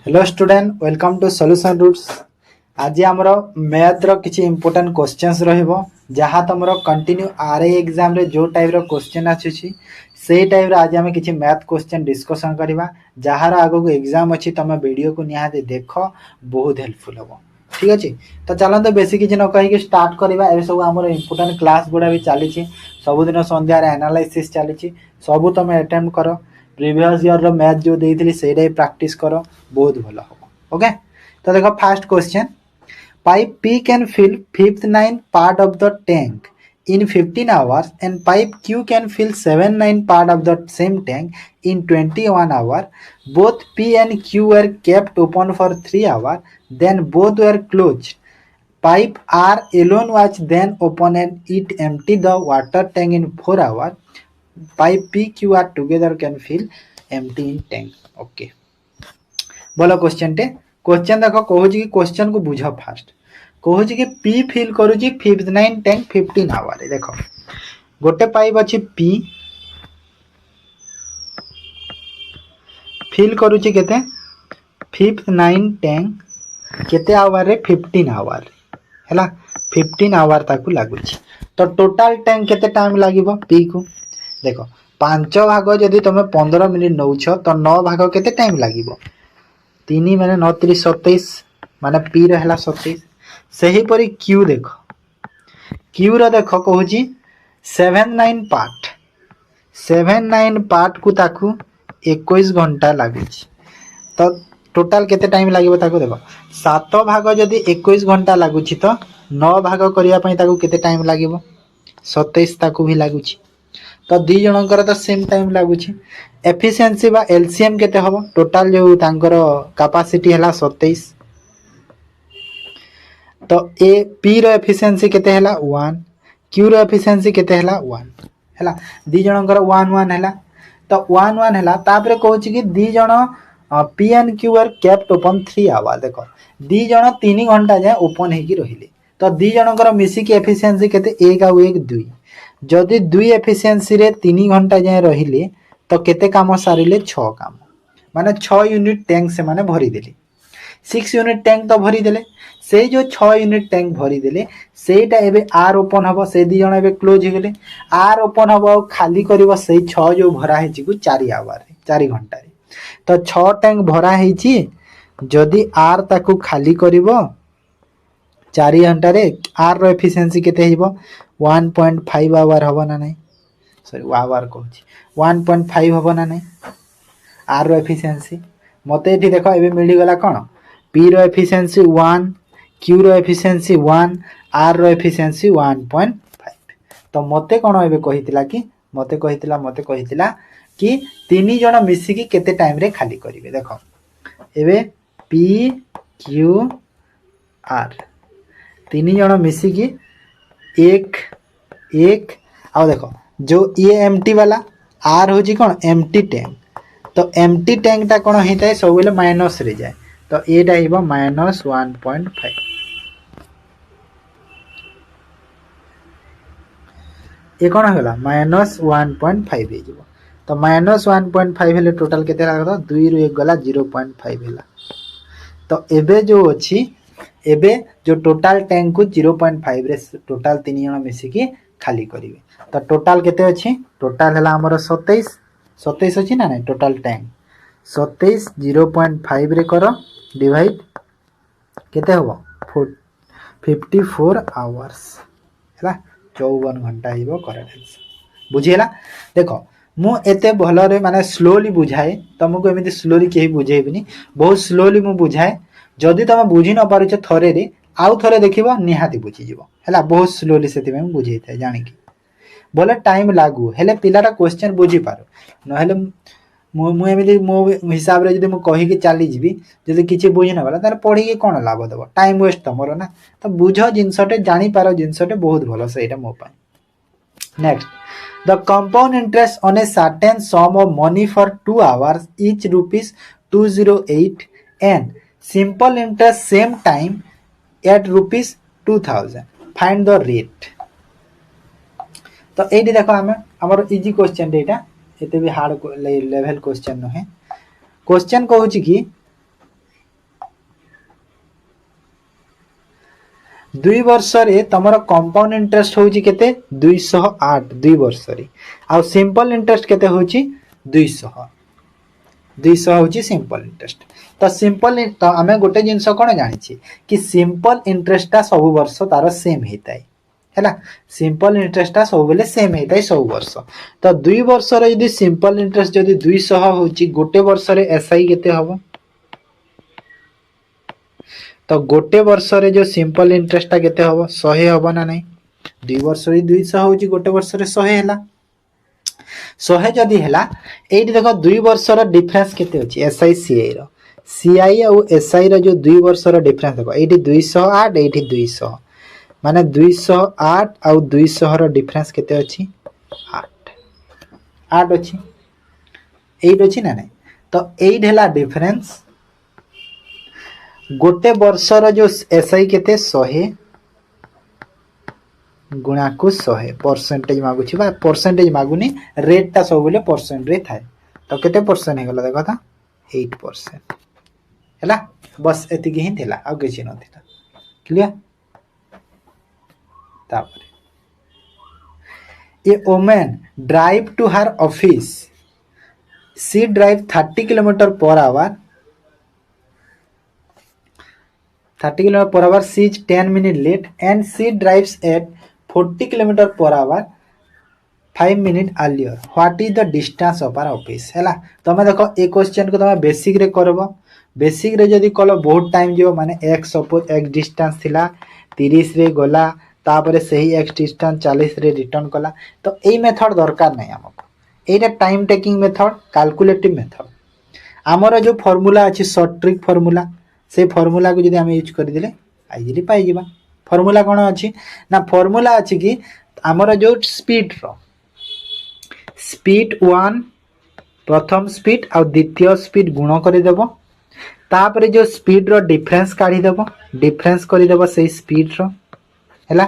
Hello student welcome to solution roots. आज आमर math रो किछि इंपोर्टेंट क्वेश्चंस रहइबो जहाँ तमरो कंटिन्यू आरआई एग्जाम रे जो टाइप रो क्वेश्चन आछुछि सेही टाइप रो आज हमें किछि मैथ क्वेश्चन डिस्कशन करबा जहाँ आगो को एग्जाम अछि तमे वीडियो को निहाते देखो बहुत हेल्पफुल हो। ठीक अछि तो चलन तो बेसी किछि न कहि के स्टार्ट करबा। ए सब हमर इंपोर्टेंट क्लास गुडा भी चली छि सब दिन संध्या रे एनालिसिस चली छि सब तमे अटेम्प्ट करो। प्रीवियस ईयर रो मैथ जो देइथिली सेही प्रैक्टिस करो बहुत भलो हो। ओके तो देखो first question pipe P can fill fifth nine part of the tank in 15 hours and pipe Q can fill 7/9 part of the same tank in 21 hours. Both P and Q were kept open for 3 hours, then both were closed. Pipe R alone was then open and it emptied the water tank in 4 hours. Pipe P Q are together can fill empty in tank. Okay. बोलो question टे question देखो कहूँ कि question को बुझ fast कहूँ कि P fill करुच्ची 59 tank 15 our. देखो गोटे पाइप अच्छी पी फिल करुच्ची केते 59 टैंक केते आवर रे 15 आवर हैला 15 आवर ताकू लागुची। तो टोटल टैंक केते टाइम लागिबो पी को देखो 5 भाग जदि तुम 15 मिनिट नौछ तो 9 भाग केते टाइम लागिबो 3 माने 9 3 27 माने पी रहला 27। सही परी क्यू देखो क्यू रो देखो कहूची 7/9 पार्ट 7/9 पार्ट को ताकू 21 घंटा लागुची। तो टोटल केते टाइम लागिबो ताकू देखो 7 भाग जदि 21 घंटा लागुची तो 9 भाग करिया पई ताकू केते टाइम लागिबो 27 ताकू भी लागुची। तो दी जनकर तो सेम टाइम लागुची। एफिशिएंसी बा एलसीएम केते हबो टोटल जो तांकर कैपेसिटी हला 27 तो ए पी रो एफिशिएंसी केते हला 1 क्यू रो एफिशिएंसी केते हला 1 हला दी जनकर 1 1 हला। तो 1 1 हला तापरे कहूची कि दी जण P and Q are kept open 3 hour. देखो दी जण 3 घंटा जाय ओपन हेकी रहिले तो दी जनकर मिसी की एफिशिएंसी केते 1 आ 1 2 जदि 2 एफिशिएंसी रे 3 घंटा जाय रहिले तो केते काम सारिले 6 काम माने 6 यूनिट टैंक से माने भरी देले 6 यूनिट टैंक तो भरी देले से जो 6 यूनिट टैंक भरी देले सेटा एबे आर ओपन हबो से दी जण एबे क्लोज हे गेले आर ओपन हबो खाली करबो से 6 जो भरा हेची को 4 आवर रे 4 घंटा रे। तो 6 टैंक भरा हेची जदि आर ताकू खाली करबो 4 घंटा रे आर रो एफिशिएंसी केते हेबो 1.5 आवर हबो ना नहीं सॉरी आवर कहूची 1.5 हबो ना नहीं आर रो एफिशिएंसी मते एठी देखो एबे मिली गला कोन पी रो एफिशिएंसी 1 क्यू रो एफिशिएंसी 1 आर रो एफिशिएंसी 1.5। तो मते कोन एबे कहितला कि तीनी जण मिसी की केते टाइम रे खाली करिवे। देखो एबे पी क्यू आर तीनी जण मिसी की एक एक आ देखो जो ये एम्प्टी वाला आर होची कोन एम्प्टी टैंक तो एम्प्टी टैंक टा कोन हेताय सब बेले माइनस रे जाय तो एटा हिबो -1.5 ए कोन होला -1.5 हे जिवो तो -1.5 हेले टोटल केते लागतो 2 रु 1 गला 0.5 हेला। तो एबे जो अछि एबे जो टोटल टैंक को 0.5 रे टोटल 3 जण मिसी की खाली करिवे। तो टोटल केते अछि टोटल हला हमर 27 27 अछि ना नहीं टोटल टैंक 27 0.5 रे करो डिवाइड केते होबो 54 आवर्स हला 54 घंटा हिबो करेक्ट आंसर बुझियला। देखो मु एते भलो रे माने स्लोली बुझाए तुमको एमिति स्लोली केही बुझेबिनी बहुत स्लोली मु बुझाए जदि तुम बुझी न पारुछ थरे रे आउ थरे देखिबो निहाती बुझी जिवो हला बहुत स्लोली सेति में बुझेई थाए जानि कि बोले टाइम लागू हेले पिलाटा क्वेश्चन बुझी पारो न हेले मु एमिति मो हिसाब रे जदि मु कहि के चली जिवि जदि किछि बुझी न बाला तार पढी के कोन लाभ देबो टाइम वेस्ट तमरो ना। तो बुझो जिंसटे जानि पारो जिंसटे बहुत भलो सेटा मो पाई। Next the compound interest on a certain sum of money for 2 hours each rupees 208 and simple interest same time at rupees 2000 find the rate। तो ये देखो आम आमर इजी क्वेश्चन एते भी हार्ड लेवल क्वेश्चन नुहे क्वेश्चन कहूँ कि दुई वर्ष रे तमर कंपाउंड इंटरेस्ट होची केते 208 दुई वर्ष रे आ सिंपल इंटरेस्ट केते होची 200 होची सिंपल इंटरेस्ट। तो सिंपल तो आमे गोटे जिंस कोन जानि कि सिंपल इंटरेस्टटा सब वर्ष तार सेम हेताय हैला। सिंपल इंटरेस्टटा सब बेले सेम हेताय सब वर्ष। तो दुई वर्ष रे यदि सिंपल इंटरेस्ट यदि 200 होची गोटे वर्ष रे एसआई केते हबो। तो गोटे वर्ष रे जो सिंपल इंटरेस्टटा केते हबो 100 हबो ना नहीं। दुई वर्ष रे 200 होची गोटे वर्ष रे 100 हैला। 100 जदि हैला एठी देखो दुई वर्ष रो डिफरेंस केते होची एसआई सीआई रो। सीआई और एसआई रो जो दुई वर्ष रो डिफरेंस देखो एठी 208 एठी 200 माने 208 और 200 रो डिफरेंस केते अछि 8 अछि 8 अछि ना नहीं। तो 8 हैला डिफरेंस गोटे वर्ष रो जो एसआई केते 100 गुणा को 100 परसेंटेज मागु छी बा परसेंटेज मागुनी रेट ता सब बोले परसेंट रे थाए। तो केते परसेंट हे गला देखो ता 8% हैला। बस एति ही थिला आ किछि न थिला क्लियर। तापर a woman drive to her office she drive 30 kilometre per hour 30 km per hour, she is 10 minutes late and she drives at 40 km per hour 5 minutes earlier. What is the distance of our office? हैला तमे देखो ए question को तमे basic रे करबो। Basic रे जदी कलो बहुत टाइम जो माने एक सपोज एक डिस्टेंस थिला 30 रे गला तापरे सही एक डिस्टेंस 40 रे रिटर्न कला। तो एई मेथड दरकार नै हमको। एटा time taking method calculative method. हमर जो फार्मूला अछि शॉर्ट ट्रिक फार्मूला से फार्मूला को जदी हम यूज कर दिले इजीली पाई जिबा। फार्मूला कोन अछि ना फार्मूला अछि कि हमर जो स्पीड रो स्पीड 1 प्रथम स्पीड और द्वितीय स्पीड गुण कर देबो तापरे जो स्पीड रो डिफरेंस काढी देबो डिफरेंस कर देबो से स्पीड रो हैला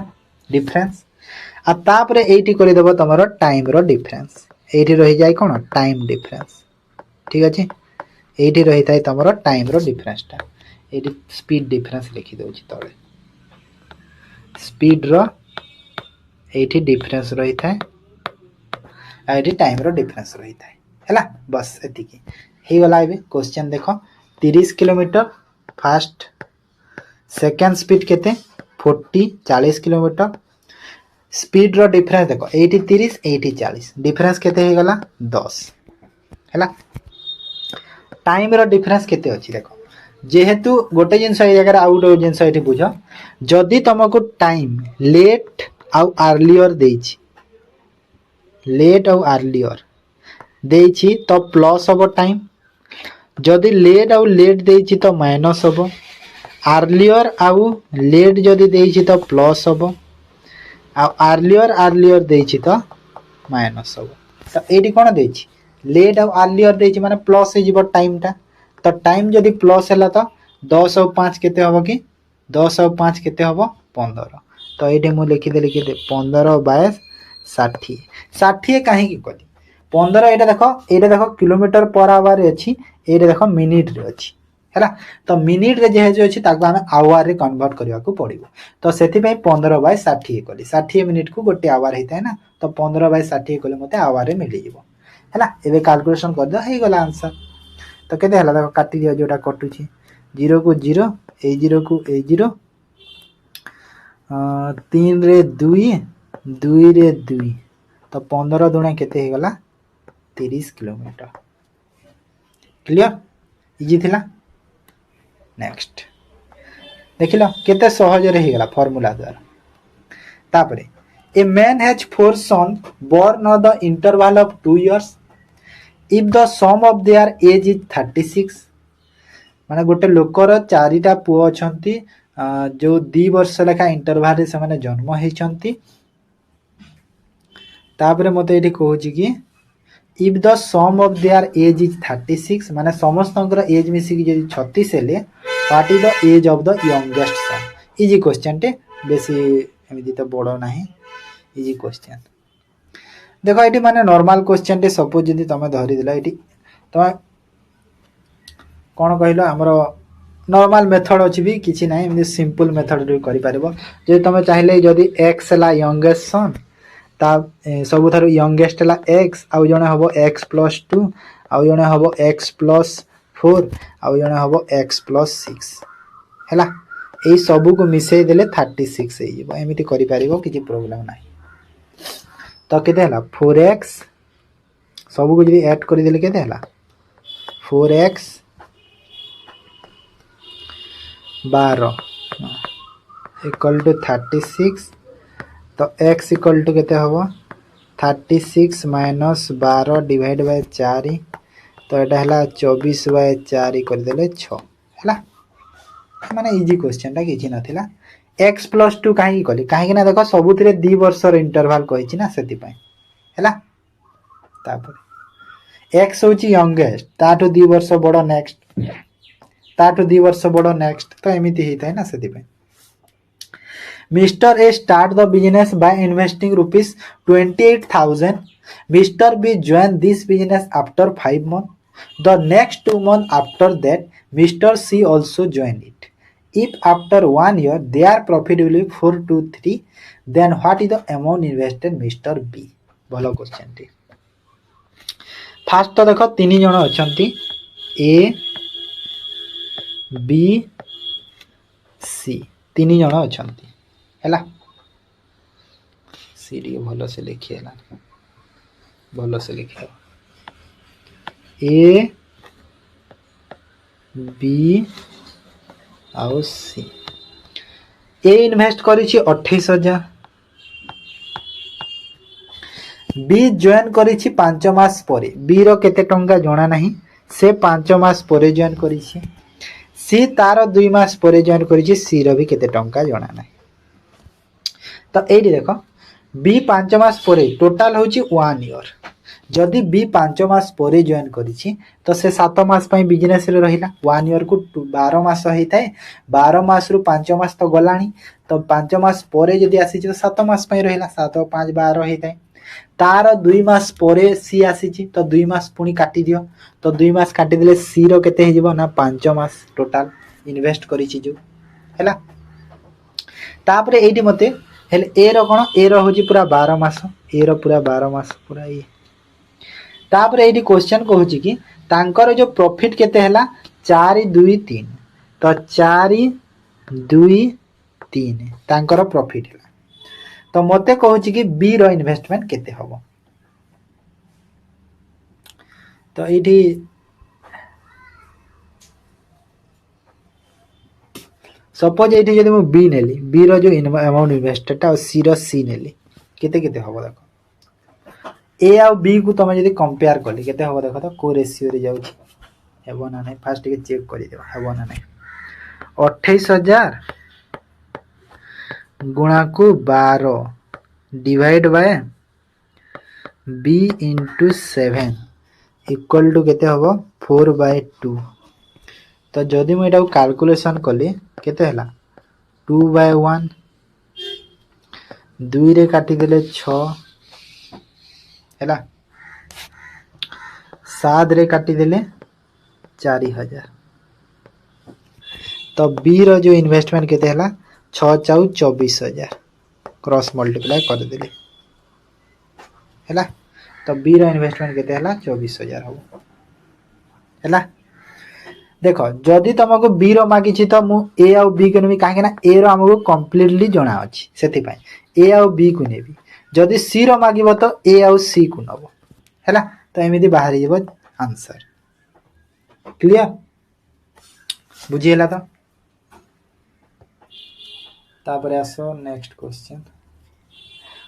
डिफरेंस आ तापरे एठी कर देबो तमरो टाइम रो डिफरेंस एठी रहि जाय कोन टाइम डिफरेंस ठीक अछि। एठी रहि थाय तमरो टाइम रो डिफरेंस ता एठी स्पीड डिफरेंस लिखि दउछि तळे स्पीड रो एठी डिफरेंस रहि थाय आ एठी टाइम रो डिफरेंस रहि थाय हैला। बस एतिकी हे गला। एबे क्वेश्चन देखो 30 किलोमीटर फास्ट सेकंड स्पीड केते 40 किलोमीटर स्पीड रो डिफरेंस देखो एठी 30 एठी 40 डिफरेंस केते हे गला 10 हैला। टाइम रो डिफरेंस केते अछि देखो जेहेतु गोटे जिनस ए जगह आउ गोटे जिनस एठी बुझो जदी तुमको टाइम लेट आउ अर्लियर देछि लेट आउ अर्लियर देछि तो प्लस होबो टाइम जदी लेट आउ लेट देछि तो माइनस होबो अर्लियर आउ लेट जदी देछि तो प्लस होबो आ अर्लियर अर्लियर देछि तो माइनस होबो। तो एठी कोन देछि लेट आउ अर्लियर देछि माने प्लस हे जिवो टाइम ता। तो टाइम जदी प्लस हैला तो 10 और 5 केते होबो कि 10 और 5 केते होबो 15। तो एठी मु लिखि देली कि 15 22 60 60 काहे कि कली 15 एटा देखो किलोमीटर पर आवर रे अछि एटा देखो मिनिट रे अछि हैला। तो मिनिट रे जे अछि ताको हम आवर रे कन्वर्ट करिया को पड़िबो। तो सेति पई 15 बाय 60 कली 60 मिनिट को गोटे आवर हेतै ना। तो 15 बाय 60 कले मते आवर रे मिलि जिवो हैला। एबे कैलकुलेशन कर दो हे गला आंसर। तो केते हला देखो काटि दियो जोटा कटुची 0 को 0 ए 0 को ए 0 3 रे 2 2 रे 2 तो 15 दुणे केते हे गला 30 किलोमीटर क्लियर इजी थिला। नेक्स्ट देखिलो केते सहज रे हे गला फार्मूला द्वारा। तापरे a man has 4 son born on the interval of 2 years if the sum of their age is 36 माने गोटे लोकर चारिटा पुओ अछंती जो 2 वर्ष लेखा इंटरवल रे से माने जन्म हेचंती। तापरे मते एठी कहूची कि if the sum of their age is 36 माने समस्तंकर एज मिसी कि जदी 36 हेले what is the age of the youngest son। Easy question टे बेसी एमिति त बडो नाही इजी क्वेश्चन। देखो एटी माने नॉर्मल क्वेश्चन टे सपोज जदी तमे धरि दिला एटी तमे कोन कहिलो हमरो नॉर्मल मेथड अच्छी भी किसी ना एमती सिंपल मेथड भी कर जो तुम चाहिए जदि एक्स है यंगेस्ट सन ता सबुठार यंगेस्ट है एक्स आउ जड़े हम x+2 आउ जड़े हम x+4 आउ जड़े हम x+6 है यही सबू को मिसई देले 36 एमती कर किसी प्रोब्लेम ना तो केते 4x सबू को जी ऐड करदे के 4x 12 इक्वल टू 36 तो x इक्वल टू केते हम 36 माइनस 12 डिवाइड बाय 4 तो यहाँ है 24/4 करदे 6 है माने इजी क्वेश्चन किसी नाला x+2 कहीं कली कहीं देख सबुथ 2 वर्षर इंटरवाल कही ना से एक्स हूँ यंगेस्ट ताठू 2 वर्ष बड़ नेक्स्ट ताठू 2 वर्ष बड़ नेक्स्ट तो एमती होता है ना से mister A start the business by investing ₹28,000 mister B join this business after 5 months the next 2 months after that Mr. C also join it if after 1 year their profit will be 423 then what is the amount invested Mr. B भलो question T fast तो देखो 3 जन अच्छा ए B सी 3 जन अच्छा है C D भल से लिखी है भल से लिखे ए बी आउ सी ए इन्वेस्ट करी 28,000 बी जॉइन करी 5 मास पर बी रो केते टंका जना नहीं से 5 मास पर जॉइन करी सी तार 2 मास पर जॉइन करी सी रो भी केते टंका जना नहीं तो ये देख बी 5 मास पर टोटाल हूँ 1 ईयर जदि बी 5 मास पर जॉइन करी तो से 7 मास बिजनेस रहा 1 ईयर को 12 मास होता है 12 मास रु 5 मास तो गला तो 5 मास पर जदि आसी तो 7 मास रहा 7 5 12 होता है तार 2 मास पर सी आसी तो 2 मास पुणी काटी दियो तो 2 मास काटिदेले सी रो केते हो ना 5 मास टोटाल इन्वेस्ट करी जो है तापर ये मते हेले ए रो कोन ए रो होची पूरा 12 मास ए रो पूरा 12 मास पूरा ये तापर ये क्वेश्चन को होची कि तांकर जो प्रॉफिट केते हला 4 2 3 तो 4 2 3 तांकर प्रॉफिट हला तो मते कहूची कि बी रो इन्वेस्टमेंट केते हबो तो इठी सपोज ये जब मुझे बी नेली बी रो जो अमाउंट इन्वेस्टेड और सी रो सी नेली केते केते हबो देखो ए आ बी को तुम जब कंपेयर कली केते हबो देखो तो को रेशियो रे जाउची हेबो ना नहीं फास्ट के चेक करि देबा हेबो ना नहीं 28,000 गुणा को 12 divide by B into 7 equal to केते हबो 4/2 तो जदि मुझे कैलकुलेशन कली केते हला 2/1 2 रे काटी देले 6 हैला 7 रे काटी देले 4,000 तो बी रो जो इन्वेस्टमेंट केते हला 6 4 24,000 क्रॉस मल्टीप्लाई कर देले हैला तो बी रो इन्वेस्टमेंट केते हला 24,000 हो हैला देखो जदि तुमको बी रो मागी तो मु ए आ बी को नेबी कहीं ए रो हमको कंप्लीटली जना अछि सेति ए आ बी को नेबी जदि सी रो मागिबो तो ए आ सी को नबो हैला तो एमिति बाहरी जेबो आंसर क्लियर बुझिएला तो तापर आसो नेक्स्ट क्वेश्चन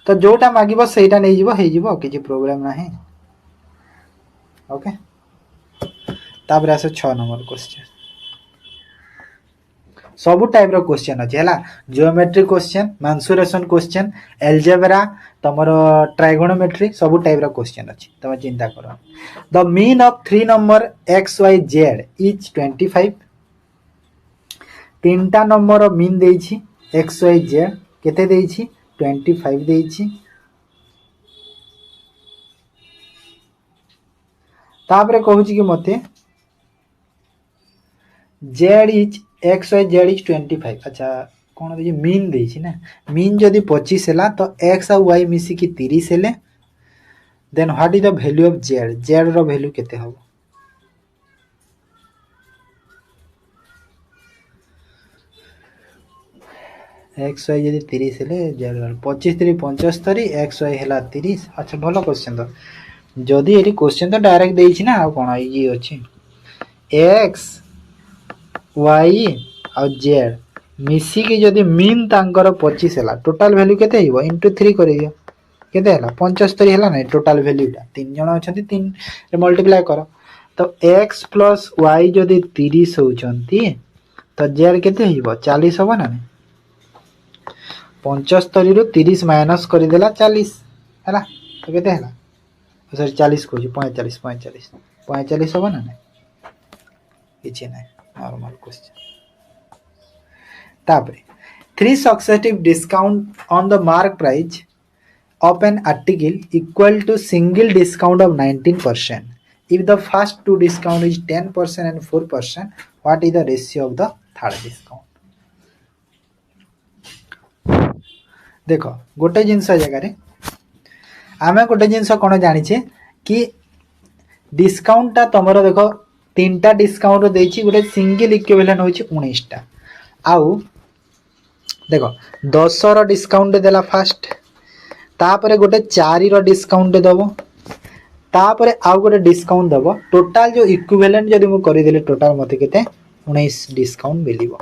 तो जोटा मागिबो सेटा नै जिवो हे जिवो किछि प्रॉब्लम नाही ओके तापर आसो 6 नंबर क्वेश्चन सब टाइप रो क्वेश्चन अछि हला geometry question mensuration question algebra तमरो ट्राइगोनोमेट्री सब टाइप रो क्वेश्चन अछि तम चिंता करो the mean of 3 number x y z is 25 तीनटा नंबर रो मीन देई छी x y z केते देई छी 25 देई छी तापर कहू छी कि मते z is X Y Z is 25। अच्छा कौन देखिए मीन देछि ना मीन जदि 25 है तो एक्स और वाई मिसिकी 30 है then what is the value of Z Z रो वैल्यू केते हो एक्स वाई जदि 30 है जेड 25 3 75 एक्स वाई है 30। अच्छा भल क्वेश्चन तो जदि ये क्वेश्चन तो डायरेक्ट देछि ना आ कोन ये अछि एक्स वाई और जेड मिसिकी जदि मीन तांकर 25 है टोटाल वैल्यू केते हिबो इनटू 3 करियो केते हला 75 हला ना टोटाल वैल्यूटा तीन जण अछंती तीन रे मल्टीप्लाई करो तो x प्लस y जदि 30 होचंती तो z केते हिबो 40 होबो ना 75 रु 30 माइनस करि देला 40 हला तो केते हला सॉरी 40 को 45 45 45 होबो ना किछि नै नॉर्मल क्वेश्चन तापरे 3 successive discount on the mark price of an article equal to single discount of 19%. If the first two discount is 10% and 4%, what is the ratio of the third discount? देखो गोटे जिनस जगह आम गोटे जिनस कौन जाने कि डिस्काउंटा तुम देख 3टा डिस्काउंट देछि गोटे सिंगल इक्विवेलेंट होछि 19टा आउ देख 10 रो डिस्काउंट देला फर्स्ट तापरे गोटे 4 रो डिस्काउंट दबो तापरे आउ गोटे डिस्काउंट दबो टोटाल जो इक्विवेलेंट जदि मु करि देले टोटाल मते केते 19 डिस्काउंट मिलिबो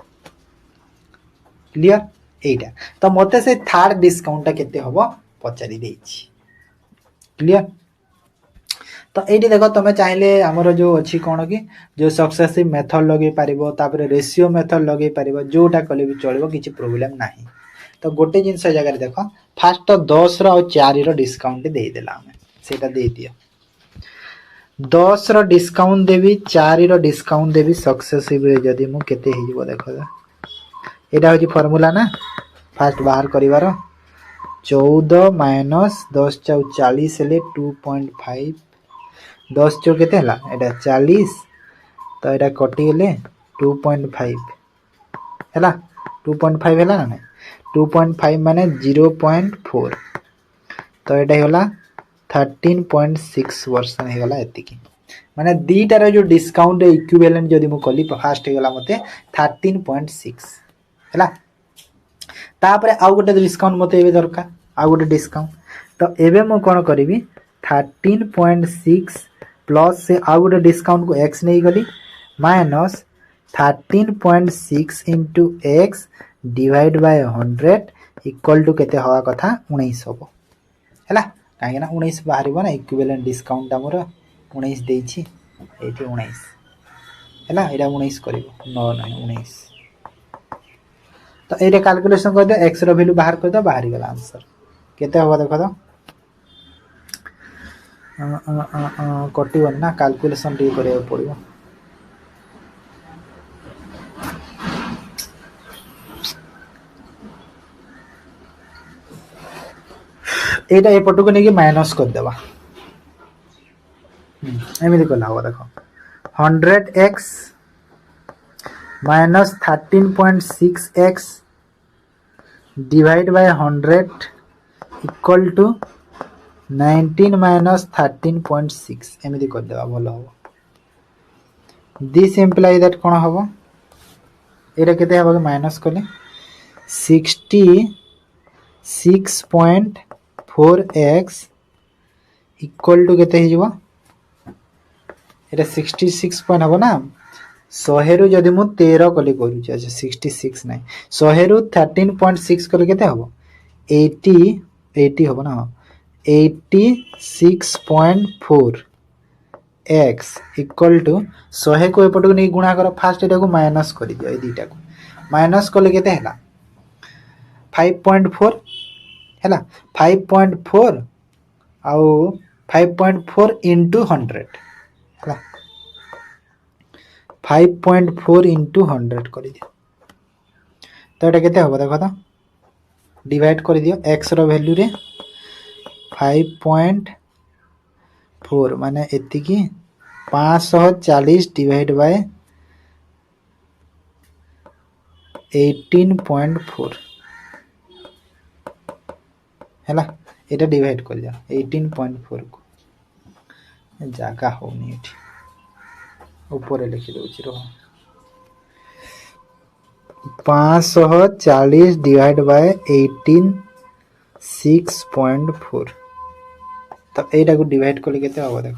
क्लियर एटा तो मते से थर्ड डिस्काउंट केते हबो पचारि देछि क्लियर तो एटी देखो तुम चाहिले हमर जो अछि कोन कि जो सक्सेसिव मेथड लगे पारिबो तापरे रेशियो मेथड लगे पारिबो जोटा कले भी चलिबो किछि प्रॉब्लम नाही तो गोटे जिनस जगह देखो फास्ट तो 10 रो और 4 रो डिस्काउंट दे देला हमें सेटा दे दियो 10 रो डिस्काउंट देबी 4 रो डिस्काउंट देबी सक्सेसिव रे जदी मु केते हे जिवो देखो एटा होची फार्मूला ना फास्ट बाहर करिवार 14 माइनस 10 * 40 हेले 2.5 10 चो केते हला एटा 40 तो एटा कटि गेले 2.5 हला 2.5 हला ना 2.5 माने 0.4 तो एटा होला 13.6 वर्ष हे गला एतिकी माने दीटार जो डिस्काउंट इक्विवेलेंट जदि मु कली फास्ट हे गला मते 13.6 हला तापरे आउ गोटे डिस्काउंट मते एबे दरकार आउ गोटे डिस्काउंट तो एबे मु कोन करबी 13.6 प्लस से आउ गोटे डिस्काउंट को x नहीं गली minus 13.6 into X divide by 100 equal to केते हवा कथा 19 होबो हैला काहे ना 19 बाहरिबो ना इक्विवेलेंट डिस्काउंट हमर 19 देछि एठी 19 हैला एटा 19 करिवो 9 नहीं 19 तो एटा कैलकुलेशन कर दे x रो वैल्यू बाहर कर दो बाहरी गेला आंसर केते होबा देखो तो कटिवन ना कैलकुलेशन टी करे पड़िबो एटा ए पटको नेकी माइनस कर देबा एमिति कला हो देखो 100x minus 13.6x divide by 100 equal to 19 minus 13.6 एमिति कर देबा भलो हो दिस इंप्लाई दैट कोन होबो एटा केते होबो माइनस करले 66.4x इक्वल टू केते हिजबो एटा 66 पॉइंट हबो ना 100 रु जदि मु 13 कले करू छ 66 नाही 100 रु 13.6 कले केते हबो 80 हबो ना 86.4 x इक्वल टू 100 को एपट को नहीं गुणा करो फास्ट एटा को माइनस कर दियो ए दीटा को माइनस कले केते हला 5.4 हैला 5.4 आउ 5.4 into 100 हैला 5.4 into 100 कर दियो तो एटा केते होबो देखो तो डिवाइड कर दियो x रो वैल्यू रे 5.4 माने एति की 540 डिवाइड बाय 18.4 है এটা ডিভাইড कर दिया 18.4 को जगह होनी ये ऊपर लिखी दूसरी रह 540 डिवाइड बाय 18 6.4 तो यटा को डिवाइड कले केते हम देख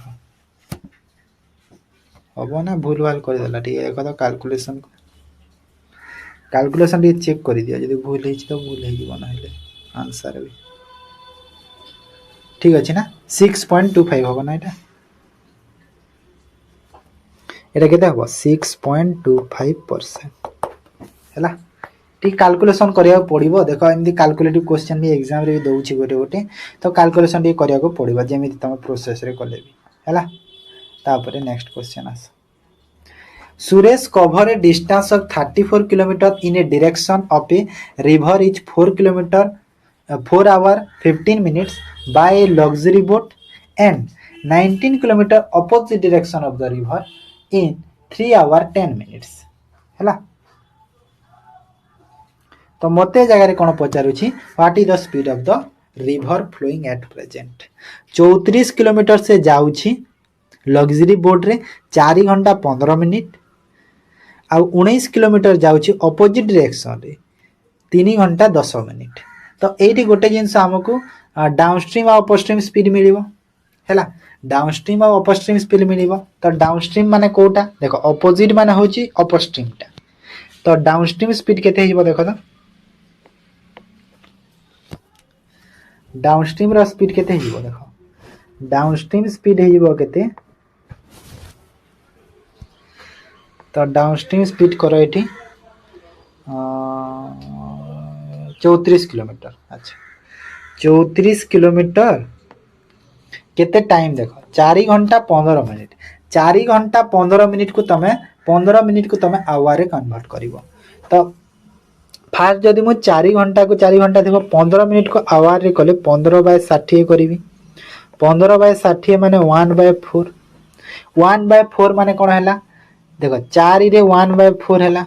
हम ना भूल भाल कर देला ठीक है देख तो कैलकुलेशन चेक कर दिया जब भूल हो तो भूल हो ना आंसर भी ठीक अच्छे ना 6.25 हम ना यहाँ के 6.25% है ठीक कैलकुलेशन करिया पड़ो देख एमती कैलकुलेटिव क्वेश्चन भी एग्जाम रे भी दउछि गोटे गोटे तो कैलकुलेशन टी करिया को पड़ो जेमिति तुम प्रोसेस रे कले भी है तापर नेक्स्ट क्वेश्चन आस Suresh cover a distance of 34 kilometre in a direction of a river is 4 kilometre 4 hour 15 minutes by a luxury boat and 19 kilometre opposite direction of the river in 3 hour 10 minutes है तो मते जगह कौन पचारुछि what is the speed of the river flowing at present 34 kilometre से जाउछि luxury boat रे 4 घंटा 15 मिनिट आ 19 किलोमीटर जाउछि अपोजिट डायरेक्शन रे 3 घंटा 10 मिनिट तो एठी गोटे जिंस हमकु डाउनस्ट्रीम और अपस्ट्रीम स्पीड मिलिबो हैला डाउनस्ट्रीम और अपस्ट्रीम स्पीड मिलिबो तो डाउनस्ट्रीम माने कोटा देखो अपोजिट माने होछि अपस्ट्रीम टा तो डाउनस्ट्रीम स्पीड केते हिबो देखो तो डाउनस्ट्रीम रो स्पीड केते हिबो देखो डाउनस्ट्रीम स्पीड हिबो केते तो डाउनस्ट्रीम स्पीड करो एठी 34 किलोमीटर अच्छा 34 किलोमीटर केते टाइम देखो 4 घंटा 15 मिनिट 4 घंटा 15 मिनिट को तमे 15 मिनिट को तमे आवर रे कन्वर्ट करिवो तो फास्ट जदि मु 4 घंटा को 4 घंटा देखो 15 मिनिट को आवर रे कले 15/60 करिवि 15/60 माने 1/4 1/4 माने कोन हैला देखो 4 रे 1/4 हैला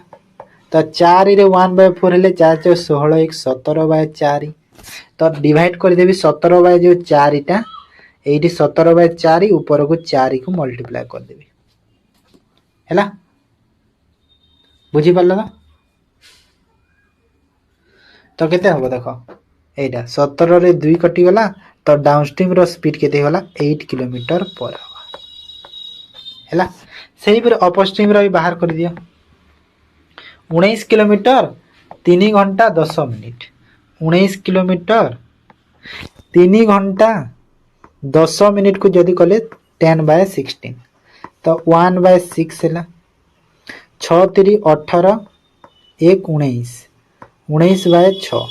तो 4 रे 1/4 हेले 4 × 16 1 17/4 तो डिवाइड कर देबी 17 जो 4 टा एठी 17/4 ऊपर को 4 को मल्टीप्लाई कर देबी हैला बुझी पारला तो केते हो देखो एटा 17 रे 2 कटि गला तो डाउनस्ट्रीम रो स्पीड केते होला 8 किलोमीटर पर आवर हैला सही पर अपस्ट्रीम रो भी बाहर कर दियो 19 किलोमीटर 3 घंटा 10 मिनिट 19 किलोमीटर 3 घंटा 10 मिनिट को जदि कले 10/16 तो 1/6 हैला 6 3 18 1 19 19/6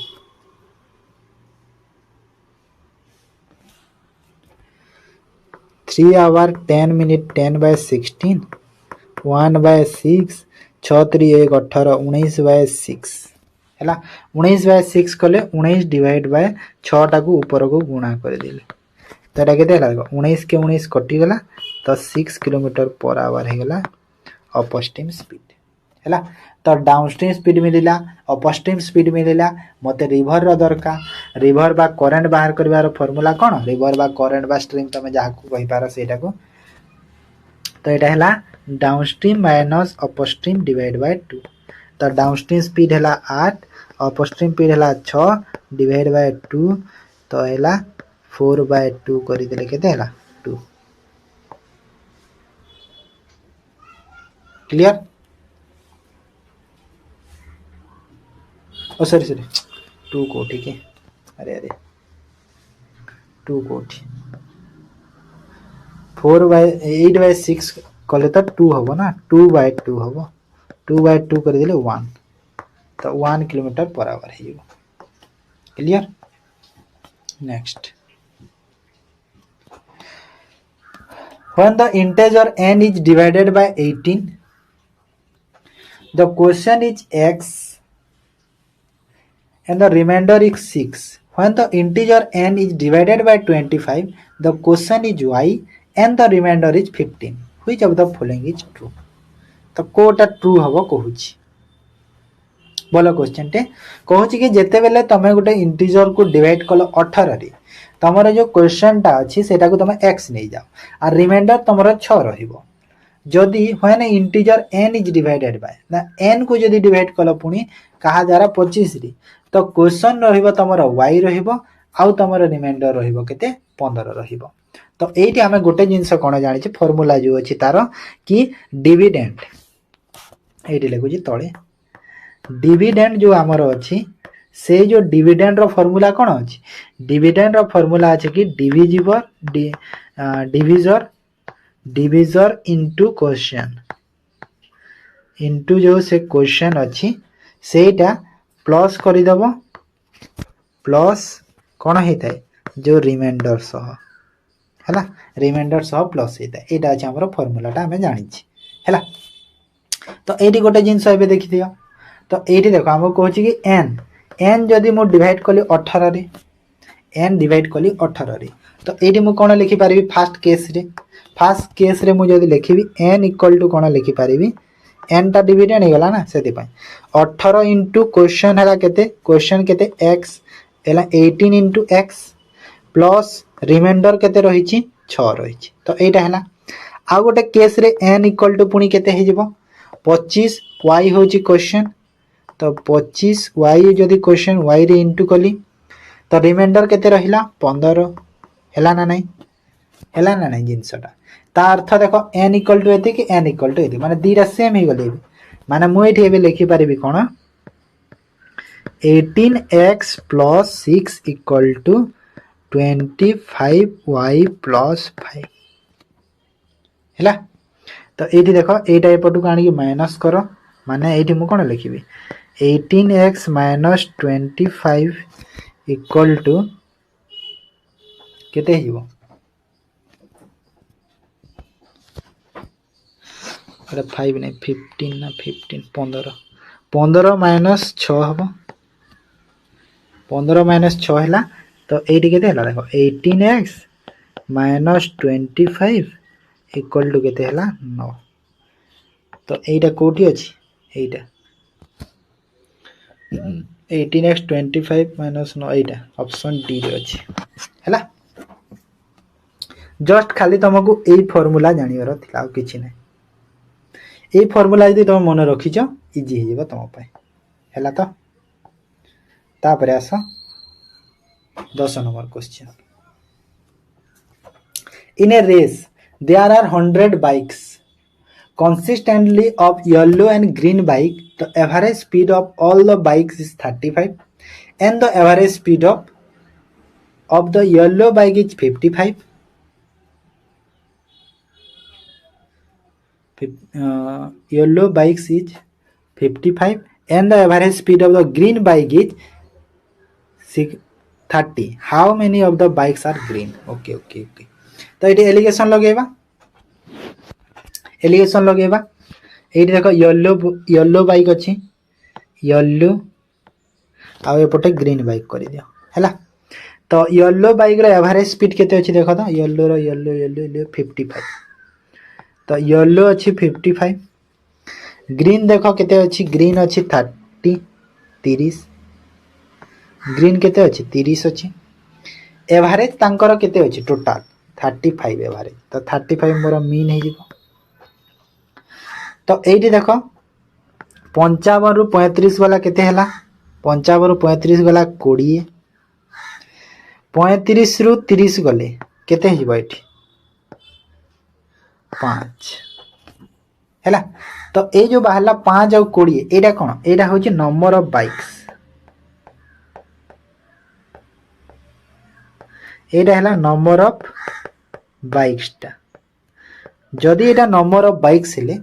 3 आवर 10 मिनिट 10/16 1/6 6 3 1 18 19/6 हैला 19/6 कले 19 डिवाइड बाय 6 टा को ऊपर को गुणा कर देले तो एटा केते हला 19 के 19 कटि गला तो 6 किलोमीटर पर आवर हे गला अपस्ट्रीम स्पीड हैला तो डाउनस्ट्रीम स्पीड मिलिला अपस्ट्रीम स्पीड मिलिला मते रिवर रो दरकार रिवर बा करंट बाहर करबार फार्मूला कोन रिवर बा करंट बा स्ट्रीम तमे जाहा को कहि पारो सेटा को तो एटा हला downstream minus upstream divide by 2 तो डाउनस्ट्रीम स्पीड हला 8 अपस्ट्रीम स्पीड हला 6 डिवाइड बाय 2 तो हला 4/2 करि देले केते हला 2 क्लियर ओ सॉरी 2 कोटि के अरे 2 कोटि 4/8/6 कले तो 2 हबो ना 2/2 हबो 2/2 कर दिले 1 तो 1 किलोमीटर पर आवर है clear next when the integer n is divided by 18 the question is x and the remainder is 6 when the integer n is divided by 25 the question is y and the remainder is 15 which of the following is true तो Kota true हबो कहूची भल question टे कहूँ कि जिते बेले तुम गोटे इंटीजर को डिवाइड कल 18 रे तुम जो क्वेश्चन टा अच्छी से तुम एक्स नहीं जाओ और रिमाइंडर तुम 6 रहिबो जदि when integer n is divided by ना n को जदि डिवाइड कल पुणी कहा द्वारा 25 रे तो क्वेश्चन रहिबो तुमर y रहिबो आउ तुमर रिमाइंडर रहिबो केते 15 रहिबो तो एठी हमें गोटे जिंस कोन जानि छी फार्मूला जो अछि तार कि डिविडेंड एठी लिखु छी तळे डिविडेंड जो आमर अच्छी से जो डिविडेंड रो फार्मूला कौन अच्छी डिविडेंड रो फार्मूला अच्छे कि divisor divisor into question into जो से क्वेश्चन अच्छी सेटा प्लस कर दबो प्लस कौन होता है जो रिमाइंडर सह हैला रिमाइंडर सह प्लस होता है एटा अछि हमर फार्मूलाटा हमें जानि छी हैला तो एठी गोटे जिंस एबे देखि दियो तो ये देख आम कह कि एन एन जदि मु डिवाइड कली 18 रे एन डिवाइड कली 18 रे तो ये मुझे कौन लिखिपारि फास्ट केस रे मुझे लिखी एन इक्वल टू कौन लिखिपारि एन टा डिविडेंड हो गला ना से 18 इंटू क्वेश्चन है केते क्वेश्चन केते एक्स है 18 इंटू एक्स प्लस रिमाइंडर केते रही 6 रही तो यहाँ है आउ गोटे केस रे एन इक्वल टू पुणी केते हो जिवो 25 वाई हूँ क्वेश्चन तो 25 वाई जदि क्वेश्चन वाई रे इंटू कली तो रिमाइंडर केते रहिला 15 हैला ना नहीं जिनसटा ता अर्थ देखो n इक्वल टू एति कि n इक्वल टू एति माने दीटा सेम ही गले माने मु एठी एबे लिखि पारिबी कोन 18x plus 6 equal to 25y plus 5 हैला तो ये देख यहाँ एपटू आनिक माइनस कर माने ये मुझे कौन लिखी 18x माइनस 25 इक्वल टू केते हिबो अरे 5 नहीं 15 ना 15 15 माइनस 6 हम 15 माइनस 6 है तो ये केते हला देखो 18x माइनस 25 इक्वल टू केते हला 9 तो एटा कोठी अछि एटा 18x 25 माइनस 9 एटा ऑप्शन डी रे अछि हैला जस्ट खाली तुमको एई फार्मूला जानियर थिला किछि नै एई फार्मूला यदि तुम मन रखिछ इजी हे जेबो तुम पाए हैला तो तापरे आस 10 number question in a race there are 100 bikes consistently of yellow and green bike. The average speed of all the bikes is 35 and the average speed of the yellow bike is 55. Yellow bikes is 55 and the average speed of the green bike is 30. How many of the bikes are green? Okay. तो ये allegation लगेबा ये देखो yellow bike अच्छी yellow आ एपटे green bike कर दियो हैला तो yellow bike रो average speed केते अछि देखो तो येलो रो येलो 55 तो येलो अछि 55 ग्रीन देखो केते अछि ग्रीन अछि 30 ग्रीन केते अछि 30 अछि एवरेज तांकर केते अछि टोटल 35 एवरेज तो 35 मोर मीन हे जिवो तो एठी देखो 55 रु 35 वाला केते हला 55 रु 35 गला 20 35 रु 30 गले केते हिबो एठी 5 हैला तो ए जो बाहला 5 और 20 एटा कोन एटा होची नंबर ऑफ बाइक्स एटा हला नंबर ऑफ बाइक्स टा जदि एटा नंबर ऑफ बाइक्स हेले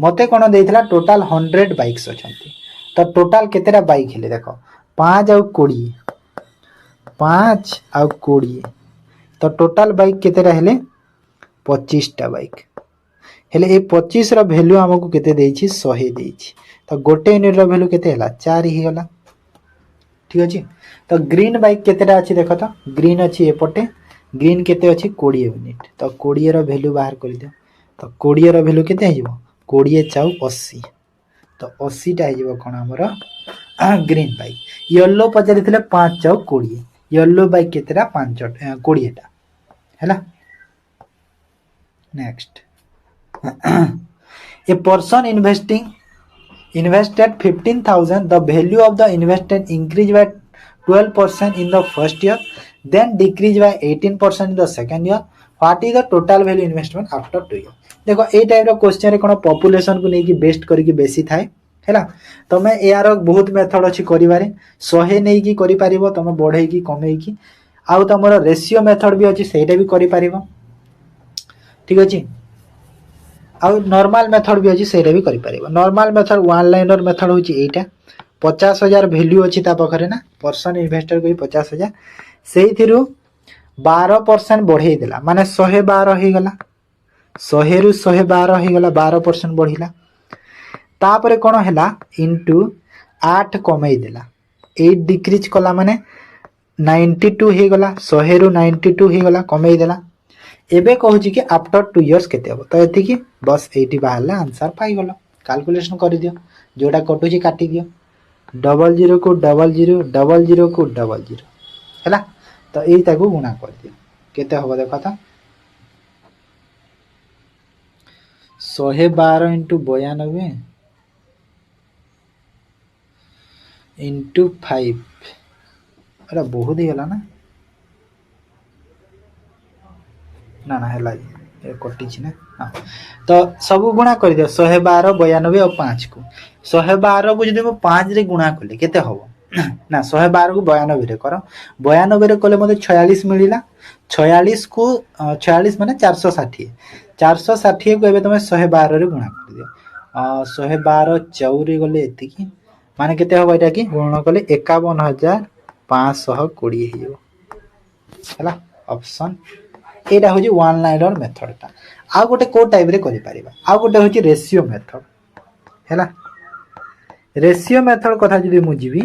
मते कोन देइथला टोटल 100 बाइक्स अछंती तो टोटल केतेरा बाइक हेले देखो 5 और 20 5 और 20 तो टोटल बाइक केतेरा हेले 25 टा बाइक हेले ए 25 रो वैल्यू हमकु केते देइछि 100 देइछि तो गोटे यूनिट रो वैल्यू केते हला 4 ही गला ठीक अछि तो ग्रीन बाइक केतेटा अछि देखो तो ग्रीन अछि एपटे ग्रीन केते अछि 20 यूनिट तो 20 रो वैल्यू बाहर कर दियो तो 20 रो वैल्यू केते हिजो 20 चाउ 80 तो 80 टा हिजो कोन हमर ग्रीन बाइक येलो पचारि 5 चौक 20 येलो बाइक केतेटा 5 20टा हैला। Next a person invested 15,000 the value of the investment increased by 12% in the first year then decreased by 18% in the second year what is the total value investment after 2 years। देखो ए type रो question रे कोन population को नेकी best करी बेसी थाए हैला। तमे यार बहुत मेथड अछि करिवारे 100 नै की करि परिबो तमे बढ़ै की कमै की आउ तमरो रेशियो मेथड भी अछि सेटा भी करि परिबो ठीक अछि। आउ नॉर्मल मेथड भी अछि सेटा भी करि परिबो। Normal method one liner method होछि एटा 50,000 वैल्यू अछि ता पखरे ना पर्सन इन्वेस्टर को 50,000 सेहि थिरु 12% बढ़ै देला माने 112 हे गला 100 रु 112 हे गला 12% बढ़िला तापरे कोन हैला इनटू 8 कमै देला 8 डिक्रीज कला माने 92 हे गला 100 रु 92 हे गला कमै देला एबे कहूची कि आफ्टर 2 इयर्स केते हो तो एति कि बस एटी बाहरला आंसर पाई गलो कैलकुलेशन कर दियो जोटा कटुची काटी दियो 00 को 00 00 को 00 हैला तो एटा को गुणा कर दियो केते हो देखो तो 112 इंटू 92 इंटू 5 अरे बहुत ही गला ना ना ना हैला कटी छी ना हाँ। तो सब गुणा कर दियो 112 92 और 5 को 112 को जदि मो 5 रे गुणा कले केते हबो ना 112 को 92 रे करो 92 रे कले मते 46 मिलिला 46 को 46 माने 460 460 को एबे तमे 112 रे गुणा कर दियो 112 चौरी गले एति की माने केते हबो एटा की गुणन कले 51,520 हे जो हैला ऑप्शन एटा होजी वन लाइनर मेथड ता आ गोटे को टाइप रे करि परिबा आ गोटे होची रेशियो मेथड हैला। रेशियो मेथड कथा जदि मु जीवी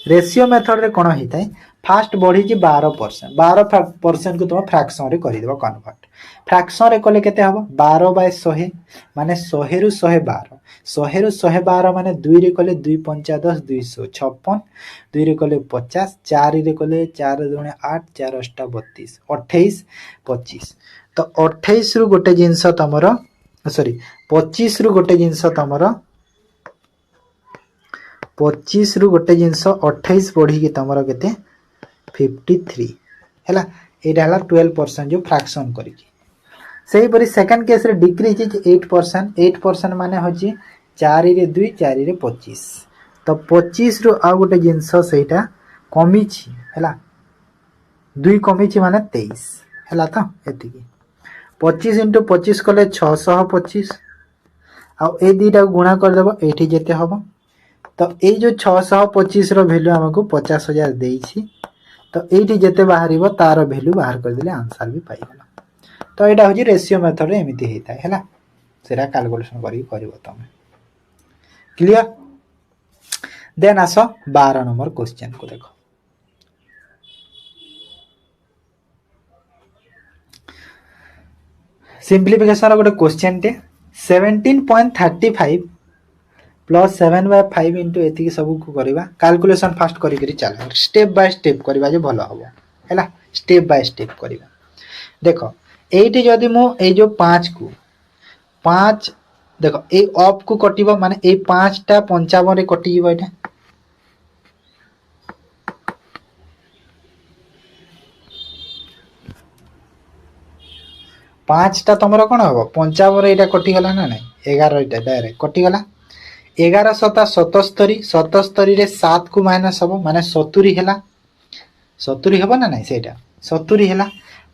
रेशियो मेथड रे कोन हेताय फास्ट बढ़ी जी 12% 12% को तुम फ्रैक्शन रे करि देबो कन्वर्ट फ्रैक्शन रे कले केते हबो 12/100 माने 100 रु 112 100 रु 112 माने 2 रे कले 2 5 10 256 2 रे कले 50 4 रे कले 4 दुणे 8 4 8 32 28 25 तो 28 रु गोटे जिंस तमरो सॉरी 25 रु गोटे जिंस तमरो 25 रु गोटे जिंस 28 बढ़ी कि तमरो केते 53 हैला एटा हला 12% जो फ्रैक्शन करी सही परी सेकंड केस रे डिक्रीज इज 8% माने होची 4 रे 2 4 रे 25 तो 25 रु आ गोटे जिंस सेटा कमी छी हैला 2 कमी छी माने 23 हैला तो एति की 25 * 25 कले 625 आ ए दीटा गुणा कर देबो एठी जेते हबो तो ए जो 625 रो वैल्यू हमको 50,000 देई छी तो एठी जेते बाहरिबो तार वैल्यू बाहर कर देले आंसर भी पाई गेला तो एटा होजी रेशियो मेथड रे एमिति हेता हैला सेरा कैलकुलेशन करी करबो तमे क्लियर। देन आसो 12 नंबर क्वेश्चन को देखो सिंपलीफिकेशन गोटे क्वेश्चन टे 17.35 प्लस 7/5 इंटू एति सब को करबा कैलकुलेशन फास्ट करी करी चल स्टेप बाय स्टेप करबा जे भलो हबो हैला स्टेप बाय स्टेप करबा देखो एठी जदी मो ए जो 5 को 5 देखो ए ऑफ को कटिबो माने ए 5 टा 55 रे कटि जीवो एटा पांचटा तुमर कौन हम 55 एटा कटि गला ना नहीं 11 एटा डायरेक्ट कटि गला 11 सता 77 77 रे 7 को माइनस हबो माने 70 हैला 70 हबो ना नहीं सेटा 70 हैला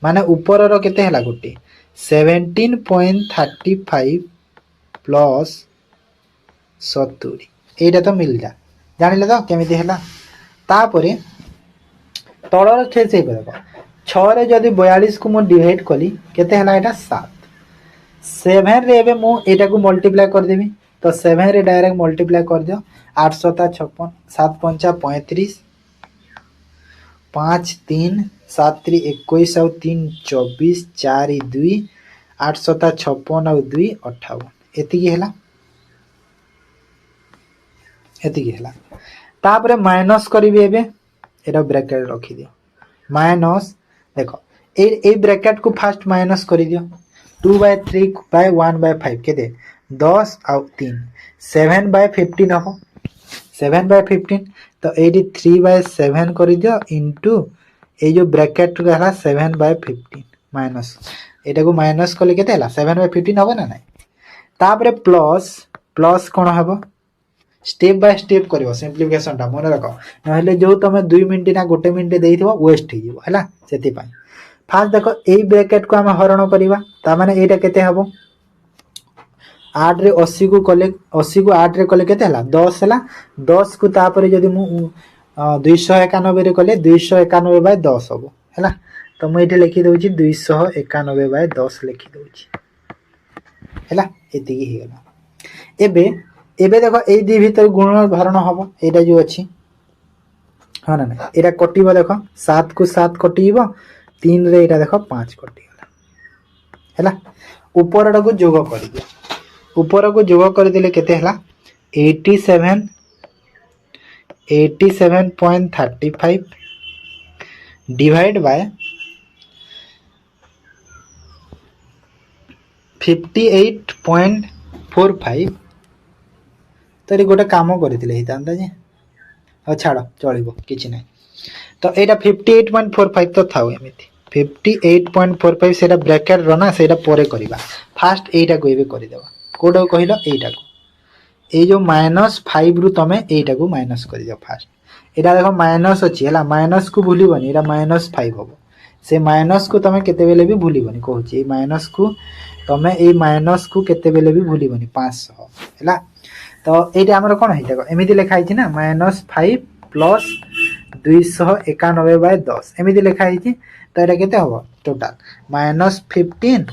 माने ऊपर रो केते हैला गुटी 17.35 प्लस 70 एटा तो मिल जा जानिले तो केमिति हैला तापरे तळर ठे से देखो 6 रे जदी 42 को मु डिवाइड कली केते हैला एटा 7 7 रे एबे मु एटा को मल्टीप्लाई कर देबी तो 7 रे डायरेक्ट मल्टीप्लाई कर दियो 856 7 5 35 5 3 7 3 21 और 3 24 4 2 856 और 2 58 एति की हैला एतिकी है तापर माइनस करी एबे एटा ब्रैकेट रखी दियो माइनस देखो ए ब्रैकेट को फास्ट माइनस कर दियो 2/3/1/5 के 10 आउ 3 7/15 हम 7/15 तो ये 3/7 कर दियो इंटू ये जो ब्रैकेट है 7/15 माइनस यहाँ को माइनस कले के 7/15 हम ना ना तापर प्लस प्लस कौन हम स्टेप बाय स्टेप कर सिंप्लिफिकेशन टा मन रख ना जो तुम 2 मिनट ना 1 मिनट दे वेस्ट है से फास्ट देख ये ब्रैकेट को आम हरण करवा माने यहाँ केते हम 8 रे 80 को कले 80 को 8 रे कले केते 10 है 10 को तापर जदि मु 291 रे कले 291/10 हम है तो मुझे लिखी दूची 291/10 लिखी दूची है एतिकी हो गला एबे एबे देखो ए दी भीतर गुण भरण हम एटा जो अच्छी हाँ ना ना एटा कटिब देख 7 को 7 कटिब 3 रे एटा देख 5 कटिगला है ऊपर को जोग कर दिया ऊपर को जोग कर दिले केते हला 87.35 डिवाइड बाय 58.45 तो ये गोटे कम करते जे हाँ छाड़ चलो कि ना तो यहाँ 58.45 तो था एमती 58.45 से ब्रैकेट रना से पर करवा फास्ट यहीटा को करदे कौटा कहल यहीटा को ये जो -5 रु तुम यहीटा को माइनस कर दियो फास्ट यहाँ देख माइनस अच्छी है माइनस को भूलबनी यहाँ -5 हम से माइनस को तुम केते भी भूलबनी कहूँ माइनस को तुम ये माइनस को केते भी भूलबनी 500 है तो ये आमर कौन है एमती लिखाई ना -5 प्लस 291/10 एमती लिखाई तो यहाँ केते हम टोटाल -15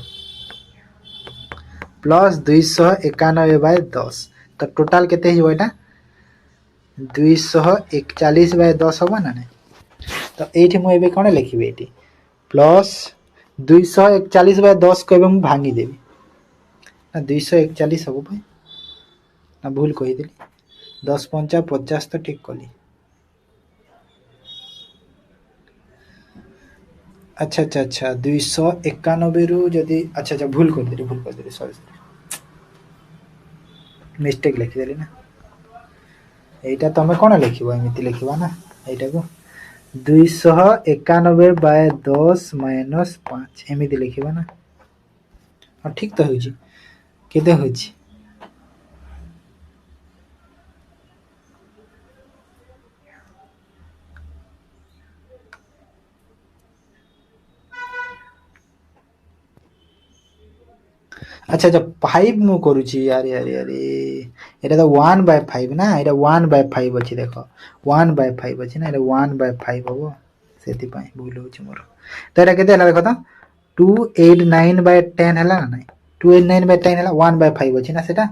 प्लस 291/10 तो टोटाल केते हो यहाँ 241/10 हम ना तो ये मुझे कौन लिखी ये प्लस 241/10 को भांगीदेवी ना 241 हम भाई ना भूल कहीदी 10 5 50 तो ठीक कली अच्छा अच्छा अच्छा 291 रु जदि अच्छा अच्छा भूल कर सॉरी मिस्टेक लिखिदेली ना यहाँ तुम कौन लिख एमती लिखा ना यहाँ को 291/10 - 5 एमती लिखा ना हाँ ठीक तो होते हो अच्छा अच्छा 5 मु करुची यार यार यार এটা তো 1/5 না এটা 1/5 ଅଛି ଦେଖ 1/5 ଅଛି ନା এটা 1/5 হবো সেতি পাই ভুল হচ্ছে মোর তো এটা কেতে ହେଲା ଦେଖ ତ 289/10 ହେଲା না নাই 289/10 ହେଲା 1/5 ଅଛି ନା সেটা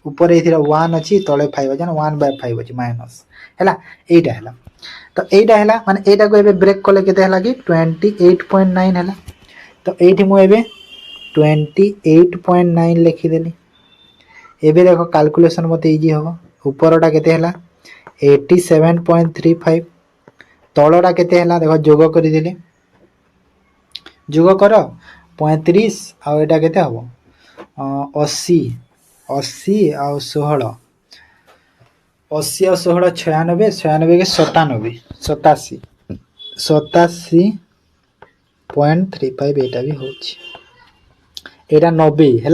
ऊपर এথিরা 1 ଅଛି তଳେ 5 ଅଛି না 1/5 ଅଛି মাইনাস ହେଲା এইটা ହେଲା তো এইটা ହେଲା মানে এইটা को এবে ব্রেক কলে কেতে ହେଲା কি 28.9 ହେଲା তো এইଠି মু এবে 28.9 लिखिदेली एबे देखो कैलकुलेशन मत इजी हम ऊपरटा केते हला 87.35 तलटा केते हला देखो जोग करदेली जोग कर 35 आ एटा केते हबो 80 80 आ 16 80 आ 16 96 96 के 97 87 87.35 एटा भी होची एटा 90 है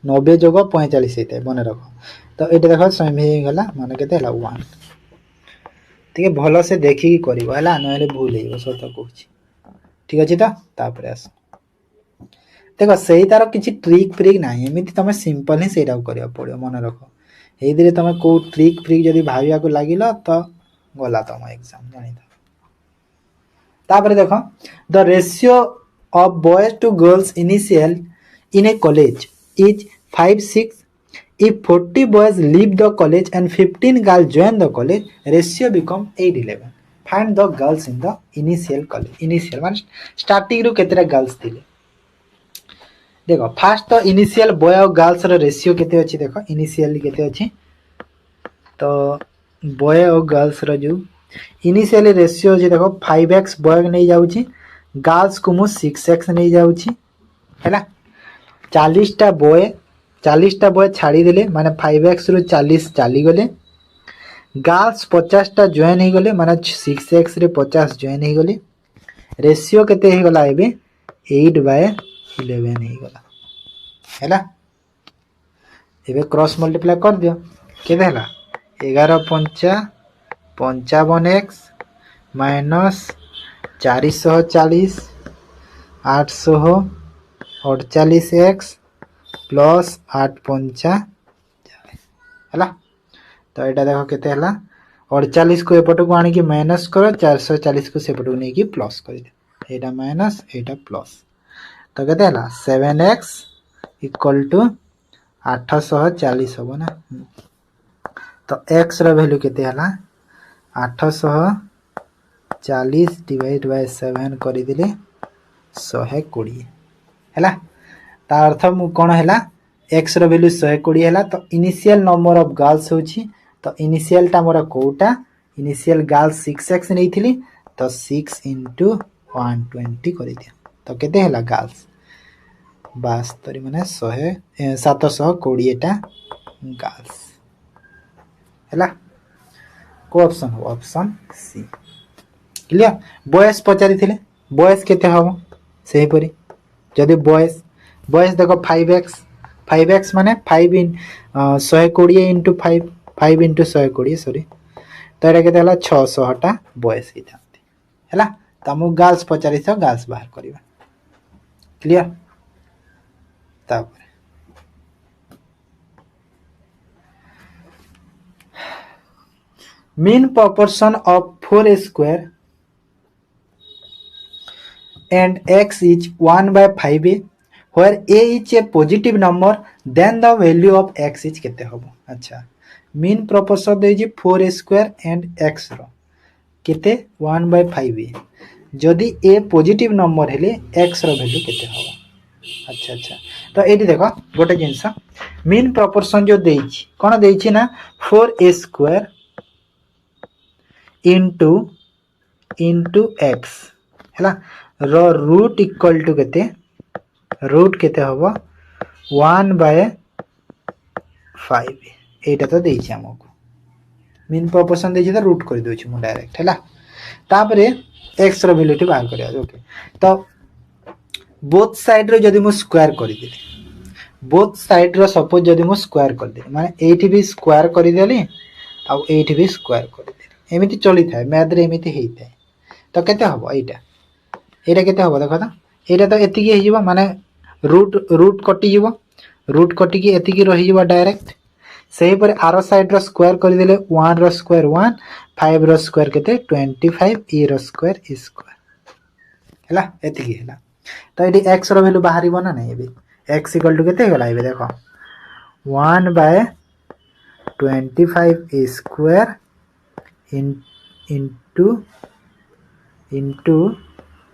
90 जोग 45 होता है मन रख तो ये देख सेमी गला मन के 1 ठीक है भल से देखिकी कर ना भूल हो सत कहूँ ठीक अच्छे तो तापर आस देख से तार किसी ट्रिक फ्रिक ना एमती तुम सिंपल ही से पड़ो मन रख ये तुम कौ ट्रिक फ्रिक जब भाविया को लगिल तो गला तुम एग्जाम जानी तापर देख the ratio of boys to girls initial in a college is 5:6 if 40 boys leave the college and 15 girls join the college ratio become 8:11 find the girls in the initial college initial मान starting रू केतेरा girls थिले देखो fast तो initial boy और girls row ratio केते अछि देखो initially केते अछि तो बॉय और गर्ल्स रो जो इनिशियली रेशियो जे देखो 5x बॉय नहीं जाउची गर्ल्स को मु 6x नहीं जाउची हैला 40टा बॉय छाड़ी देले माने 5x रु 40 चली गले गर्ल्स 50टा जॉइन हो गले माने 6x रे 50 जॉइन हो गले रेशियो केते हो गला एबे 8/11 हो गला हैला एबे क्रॉस मल्टीप्लाई कर दियो केते हला 11×5 = 55x माइनस 440 848x प्लस 8×5 हैला तो यहाँ देख केते हला 48 को एपट को आनी माइनस कर 440 को सेपट को नहीं प्लस कर दे एटा माइनस एटा प्लस तो केते हला 7x = 840 होबो ना तो x रो वैल्यू केते हला 840 / 7 करि दिले 120 हैला ता अर्थ मु कोन हैला x रो वैल्यू 120 हैला तो इनिशियल नंबर ऑफ गर्ल्स होची तो इनिशियल टा मोरा कोटा इनिशियल गर्ल्स 6x नहीं थिली तो 6 × 120 करि दिया तो केते हैला गर्ल्स 72 माने 720 टा गर्ल्स हैला को ऑप्शन हो ऑप्शन सी क्लियर बॉयज पचारि थिले बॉयज केते हबो सेही परी जदी बॉयज देखो 5x माने 5 इन 120 * 5 5 * 120 सॉरी तो एटा केते हला 600 टा बॉयज ही थांती हैला तमु गर्ल्स पचारि छ गर्ल्स बाहर करबा क्लियर तापर mean proportion of 4 square and x is 1/5a where a is a positive number then the value of x is केते होबो अच्छा mean proportion they ji 4 square and x रो केते 1/5a जदि a positive number हेले x रो value केते होबो अच्छा अच्छा तो एटी देखो गोटे जिंस mean proportion जो देइछि कोन देइछि ना 4a square into x हैला रो रूट इक्वल टू केते रूट केते होबो 1/5 एटा तो देइछि हमको मीन प्रोपोर्शन देइछि तो रूट कर दोछि मु डायरेक्ट हैला तापरे x रो वैल्यू बाहर करिया ओके तो बोथ साइड रो जदी मु स्क्वायर करि देली बोथ साइड रो सपोज जदी मु स्क्वायर कर दे माने एठी भी स्क्वायर करि देली आ एठी भी स्क्वायर कर देली एमिति चली थाए मैथ रे एमिति हेइ थाए तो केते हबो एटा केते हबो देखो त एटा तो एति की हिजबो माने रूट कटि जीवो रूट कटि की एति की रहि जीवो डायरेक्ट सही पर आरो साइड रो स्क्वायर कर देले 1 रो स्क्वायर 1 5 रो स्क्वायर केते 25 e रो स्क्वायर e स्क्वायर हैला एति की हैला तो एटी x रो वैल्यू बाहरिबो ना नै एबे x = केते गला एबे देखो 1/25 a square into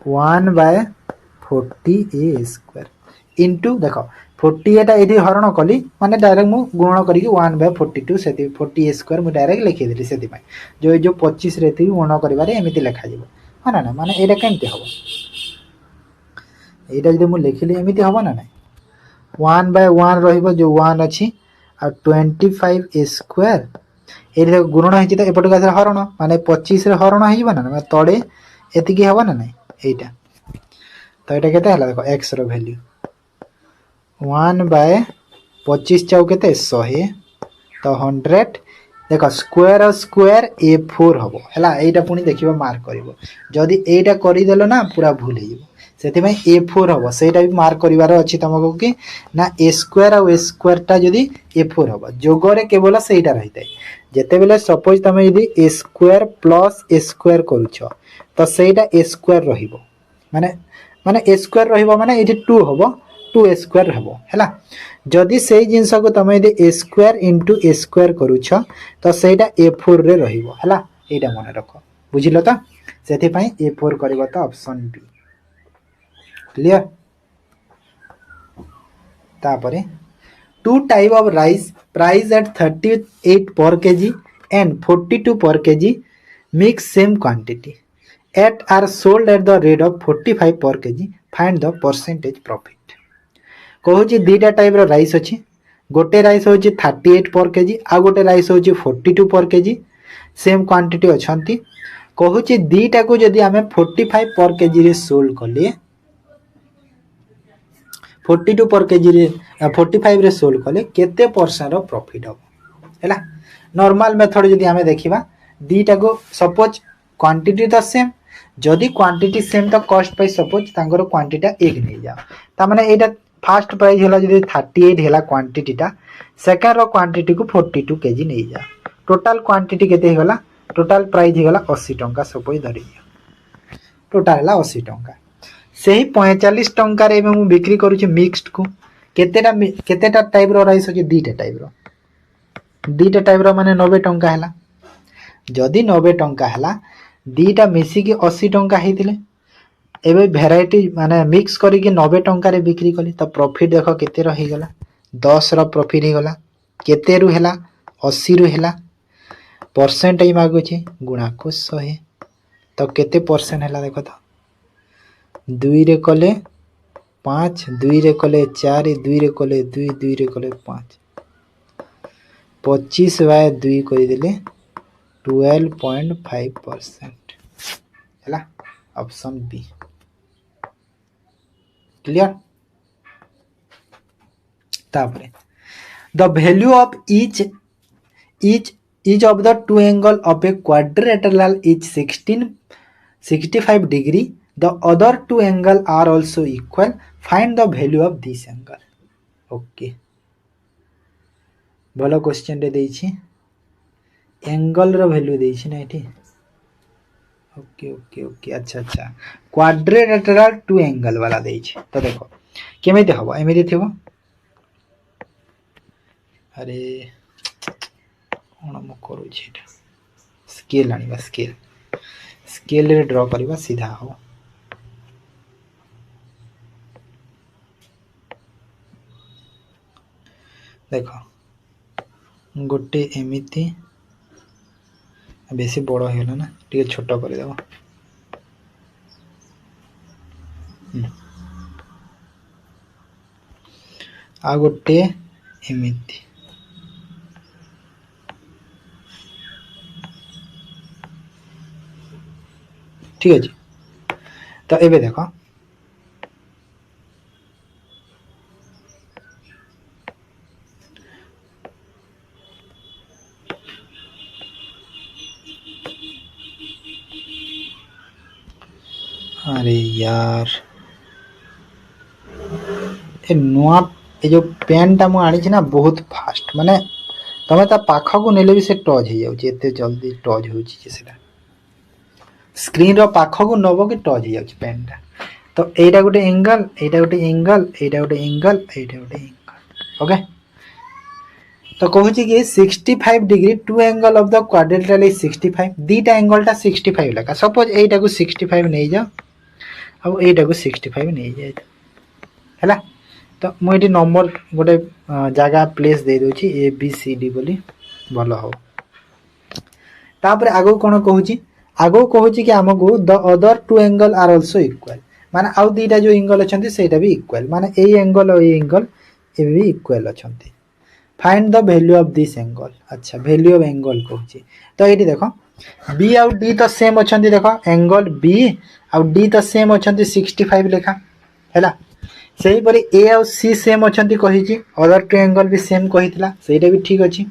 1/40 a square into देखो 40 एटा एठी हरण कली माने डायरेक्ट मु गुणन करी 1/42 सेति 40 a स्क्वायर मु डायरेक्ट लिखि देली सेति भाई जो 25 रे थी गुणन करिबारे एमिति लिखा जिवो हां ना माने एटा केमते हबो एटा जदि मु लिखिली एमिति हबो ना नै 1/1 रहिबो जो 1 अछि आ 25 a स्क्वायर एरे गुणन हेछि त एपट का हरण माने 25 रे हरण हेइबो ना तळे एति की हबो ना नै एटा तो एटा केते हला देखो x रो वैल्यू 1/25 चाउ केते 100 तो 100 देखो स्क्वायर और स्क्वायर a4 हबो हला एटा पुनी देखिबो मार्क करिवो जदी एटा करि देलो ना पूरा भूल हेइबो सेति में a4 हबो सेटा भी मार्क करिवार अछि तमको कि ना a स्क्वायर और a स्क्वायर ता जदी a4 हबो जोगरे केवल सेटा रहितै जेते बेले सपोज तमे यदि a square plus a square करूछो तो सेटा a स्क्वायर रहिबो माने a स्क्वायर रहिबो माने एठी 2 हबो 2a स्क्वायर हबो हैला जदी सेही जिंस को तमे यदि a स्क्वायर * a स्क्वायर करूछो तो सेटा a4 रे रहिबो हैला एटा मन रखो बुझिलो त सेति पई a4 करबो त ऑप्शन बी क्लियर तापरे 2 type of rice price at 38 per kg and 42 per kg mix same quantity at are sold at the rate of 45 per kg, find the percentage profit. कहूँ दीटा टाइप राइस अच्छी गोटे rice हूँ 38 पर KG आ गोटे rice हूँ 42 पर KG same quantity अच्छा कहूँ दीटा को जदि आम 45 पर केजी सोल्ड कले 42 पर केजी 45 रे सोल्ड कले केते परसेंट प्रॉफिट हम है नॉर्मल मेथड जदि आम देखा दीटा को सपोज क्वांटिटी तो सेम जदि क्वांटिटी सेम तो कॉस्ट प्राइस सपोज तांकर क्वांटिटी एक नहीं जाओ तामाने एटा फास्ट प्राइस है जदि 38 है क्वांटिटीटा सेकेंड क्वांटिटी को 42 केजी नहीं जाओ टोटाल क्वांटिटी केते होगा टोटाल प्राइस होगा 80 टंका सपोज धरी टोटाल है 80 टंका से ही 45 टंका रे मु बिक्री करूची मिक्स्ड को केतेटा टाइप रो राइस अछि दीटा टाइप रो माने 90 टंका हैला जदि 90 टंका हैला दीटा मिसिकी 80 टंका हेतिले एबे भेराइटी माने मिक्स करिके 90 टंका रे बिक्री कली तो प्रॉफिट देखो केते रही गला 10 रो प्रॉफिट ही गला केते रु हैला 80 रु हैला परसेंट ही मागु छी गुणा को 100 तो केते परसेंट हैला देखो तो 2 रे कले 5 2 रे कले 4 2 रे कले 2 2 रे कले 5 25 बाय 2 कर देले 12.5% है ऑप्शन बी क्लियर तापरे the value of each of the two angle of a quadrilateral is 65 degree the other two angle are also equal find the value of this angle okay भलो question रे देछि angle रो value देछि ना एठी okay okay okay अच्छा अच्छा quadrilateral to angle वाला देछि तो देखो केमिति हबो एमिति थिबो अरे कोन म करू छी स्केल आनिबा स्केल रे ड्रा करबा सीधा हो देखो गोटे एमिति बेसी बड़ होगा ना टे छोट करदेव आ गोटे एमिति ठीक अच्छे तो एबे देखो अरे यार ए नुआ ए जो पेन टा मु आनी ना बहुत फास्ट माने तमे ता पाख को नेले भी से टच हो जाउची एते जल्दी टच होची जे सेटा स्क्रीन रो पाख को नबो कि टच हो जाउची पेन टा तो एटा गोटे एंगल एटा गोटे एंगल एटा गोटे एंगल एटा गोटे एंगल ओके तो कहूची कि 65 degree two angle of the quadrilateral is 65 दीटा एंगल टा 65 लगा सपोज एटा को 65 नहीं जा अब एटा को 65 नहीं जाए हैला तो मुझे नंबर गोटे जगह प्लेस दे दोची ए बी सी डी बोली भलो हो तापर आगो कोन कहूची आगो कहूची कि हमको the other two angle are also equal माने आउ दीटा जो एंगल अछंती सेटा भी इक्वल माने ए एंगल और ए एंगल ए भी इक्वल अछंती find the value of this angle अच्छा वैल्यू ऑफ एंगल कहूची तो एटी देखो बी आउ डी तो सेम अछंती देखो एंगल बी आउ डी तो सेम अछंती 65 लेखा हैला सही परी ए आउ सी सेम अछंती कहिची अदर टू एंगल भी सेम कहितला सेटा भी ठीक अछि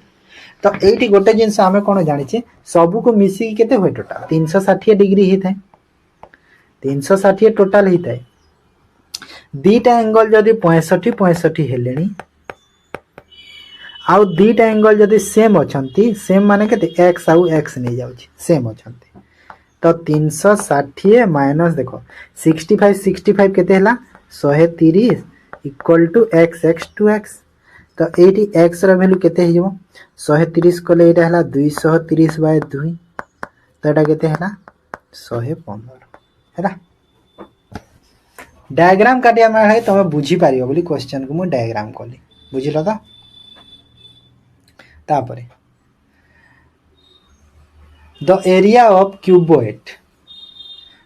तो एटी गोटे जिंस हमें कोन जानि छी सब को मिसी केते होय टोटल 360 डिग्री ही थाए 360 टोटल ही थाए दीटा एंगल जदी 65 हेलेनी आउ दीटा एंगल जदी सेम अछंती सेम माने केते x आउ x नहीं जाउची सेम अछंती तो 360 माइनस देखो 65 केते हला 130 equal to x two x तो एटी x रा वैल्यू केते हिजो 130 कोले एटा हला 230 बाय 2 तो एटा केते हला 115 हैला डायग्राम काटिया में है तमे बुझी पारियो बोली क्वेश्चन को मु डायग्राम कली बुझिलो त तापरे the area of cuboid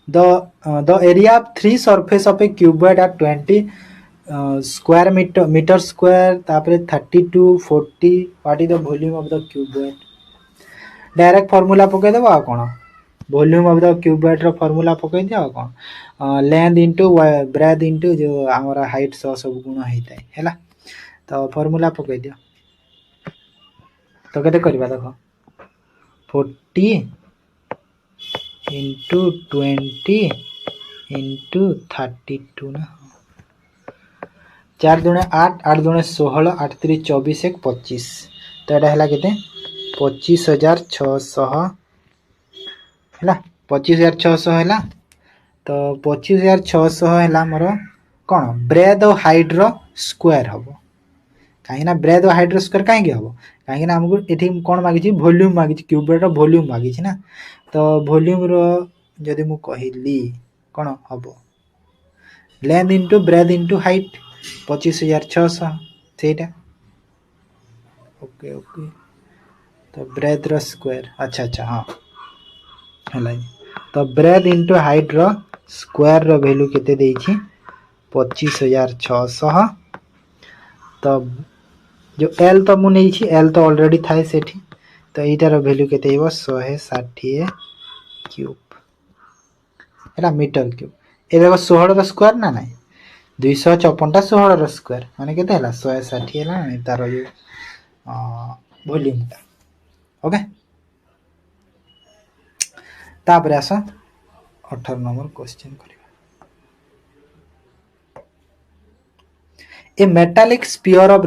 the area of three surface of a cuboid are 20 square meter square तापर 32 40 what is the volume of the cuboid direct formula पकई देबो आ कोन वॉल्यूम ऑफ द क्यूबॉइड रो फॉर्मूला पकई दियो आ कोन लेंथ इनटू ब्रेथ इनटू जो हमरा हाइट सब गुण हेताय हैला तो फॉर्मूला पकई दियो तो केते करबा देखो 40 इंटू 20 इंटू 32 ना 4 दुणे 8 8 दुणे 16 8 3 24 1 25 तो एटा हला केते 25600 हला 25600 हला तो 25600 हला मोर कोन ब्रेथ और हाइट रो स्क्वायर हबो काहे ना ब्रेथ और हाइट रो स्क्वायर काहे के हबो काहे ना हमको एठी कोन मागी छी वॉल्यूम मागी छी क्यूबॉइड रो वॉल्यूम मागी छी ना तो वॉल्यूम रो जदि मु कहिली कोन हबो length into breadth into height 25600 सेटा ओके ओके तो ब्रेथ रो स्क्वायर अच्छा अच्छा हां हला तो ब्रेथ इनटू हाइट रो स्क्वायर रो वैल्यू केते देई छी 25600 तो जो एल तो मु नहीं छी एल तो ऑलरेडी थाए सेठी तो एटार वैल्यू केते हेबो 160 क्यूब एला मीटर क्यूब ए देखो 16 रो स्क्वायर ना नहीं 254 टा 16 रो स्क्वायर माने केते हला 160 हला तार जो वॉल्यूम ता ओके तापर आसा 18 नंबर क्वेश्चन करिवा a metallic sphere of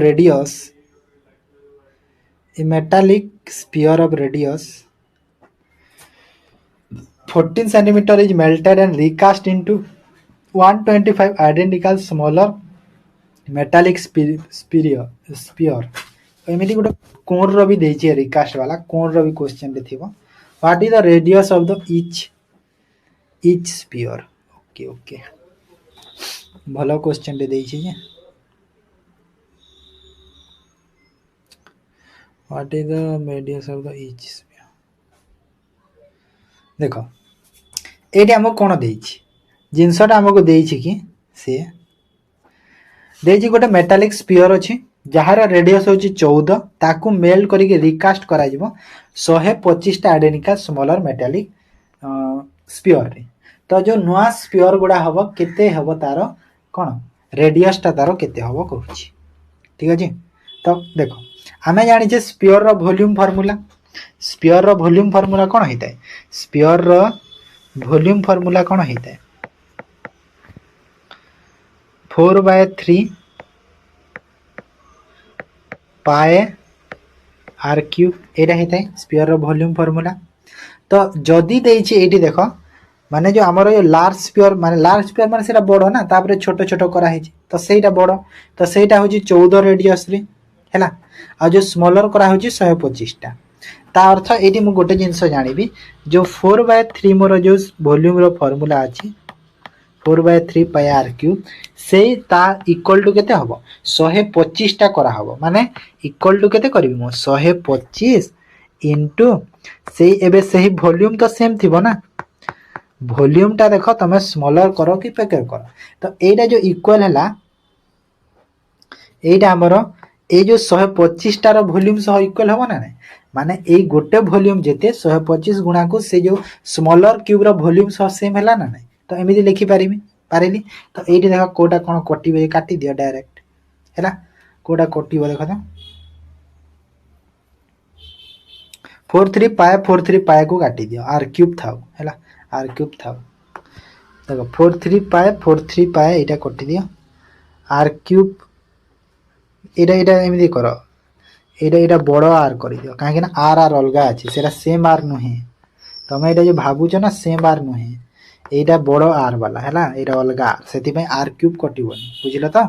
radius 14 centimeter is melted and recast into 125 identical smaller metallic sphere एमिति गोटे कोण रो भी देछि रिकास्ट वाला कोण रो भी क्वेश्चन रे थिबो what is the radius of the each sphere okay okay भलो क्वेश्चन रे देछि जे what is the radius of the each sphere देखो एटी हमको कोन देछि जिंसटा हमको देछि कि से देछि गोटे मेटालिक स्फीयर अछि जहार रेडियस होछि 14 ताकू मेल्ट करिके रिकास्ट करा जिवो 125 टा आइडेंटिकल स्मॉलर मेटालिक स्फीयर रे तो जो नुआ स्फीयर गुडा हबो केते हबो तारो कोन रेडियस ता तारो केते हबो कहूछि ठीक अछि तो देखो हमें जानि जे स्फीयर रो वॉल्यूम फार्मूला कोन हेतै स्फीयर रो वॉल्यूम फार्मूला कोन हेतै 4/3 पाए आर क्यूब एटा हेतै स्फीयर रो वॉल्यूम फार्मूला तो जदी देछि एटी देखो माने जो हमर यो लार्ज स्फीयर माने सेटा बडो ना तापर छोटो छोटो करा हेछि तो सेटा बडो तो सेटा होछि 14 रेडियस रे हैला आ जो स्मॉलर करा होछि 125 टा ता अर्थ एटी मु गोटे जिंस जानिबी जो 4/3 मोर जो वॉल्यूम रो फार्मूला अछि 4/3 पाई आर क्यूब से ता इक्वल टू केते हबो 125 टा करा हबो माने इक्वल टू केते करबी मो 125 इनटू से एबे सही वॉल्यूम तो सेम थिबो ना वॉल्यूम टा देखो तमे स्मॉलर करो कि पेकर करो तो एटा जो इक्वल हला एटा हमरो ए जो 125 टा रो वॉल्यूम सह इक्वल हबो ना नै माने ए गोटे वॉल्यूम जेते 125 गुणा को से जो स्मॉलर क्यूब रो वॉल्यूम सह सेम हला ना नै तो एमिति लिखि पारिली तो एठी देखो कोटा कोन कटिबे काटी दियो डायरेक्ट हैला कोटा कटिबो देखो तो 43 पाए को काटी दियो आर क्यूब थाउ हैला आर क्यूब थाउ देखो 43 पाए एटा कटि दियो आर क्यूब एटा एमिति करो एटा बड़ो आर करि दियो काहे ना आर अलगा अछि सेरा सेम आर नहे तमे एटा जे भाबु छ ना सेम आर नहे एटा बड़ो आर वाला हैला एटा अलगा सेति पे आर क्यूब कटिबोनी बुझिलो तो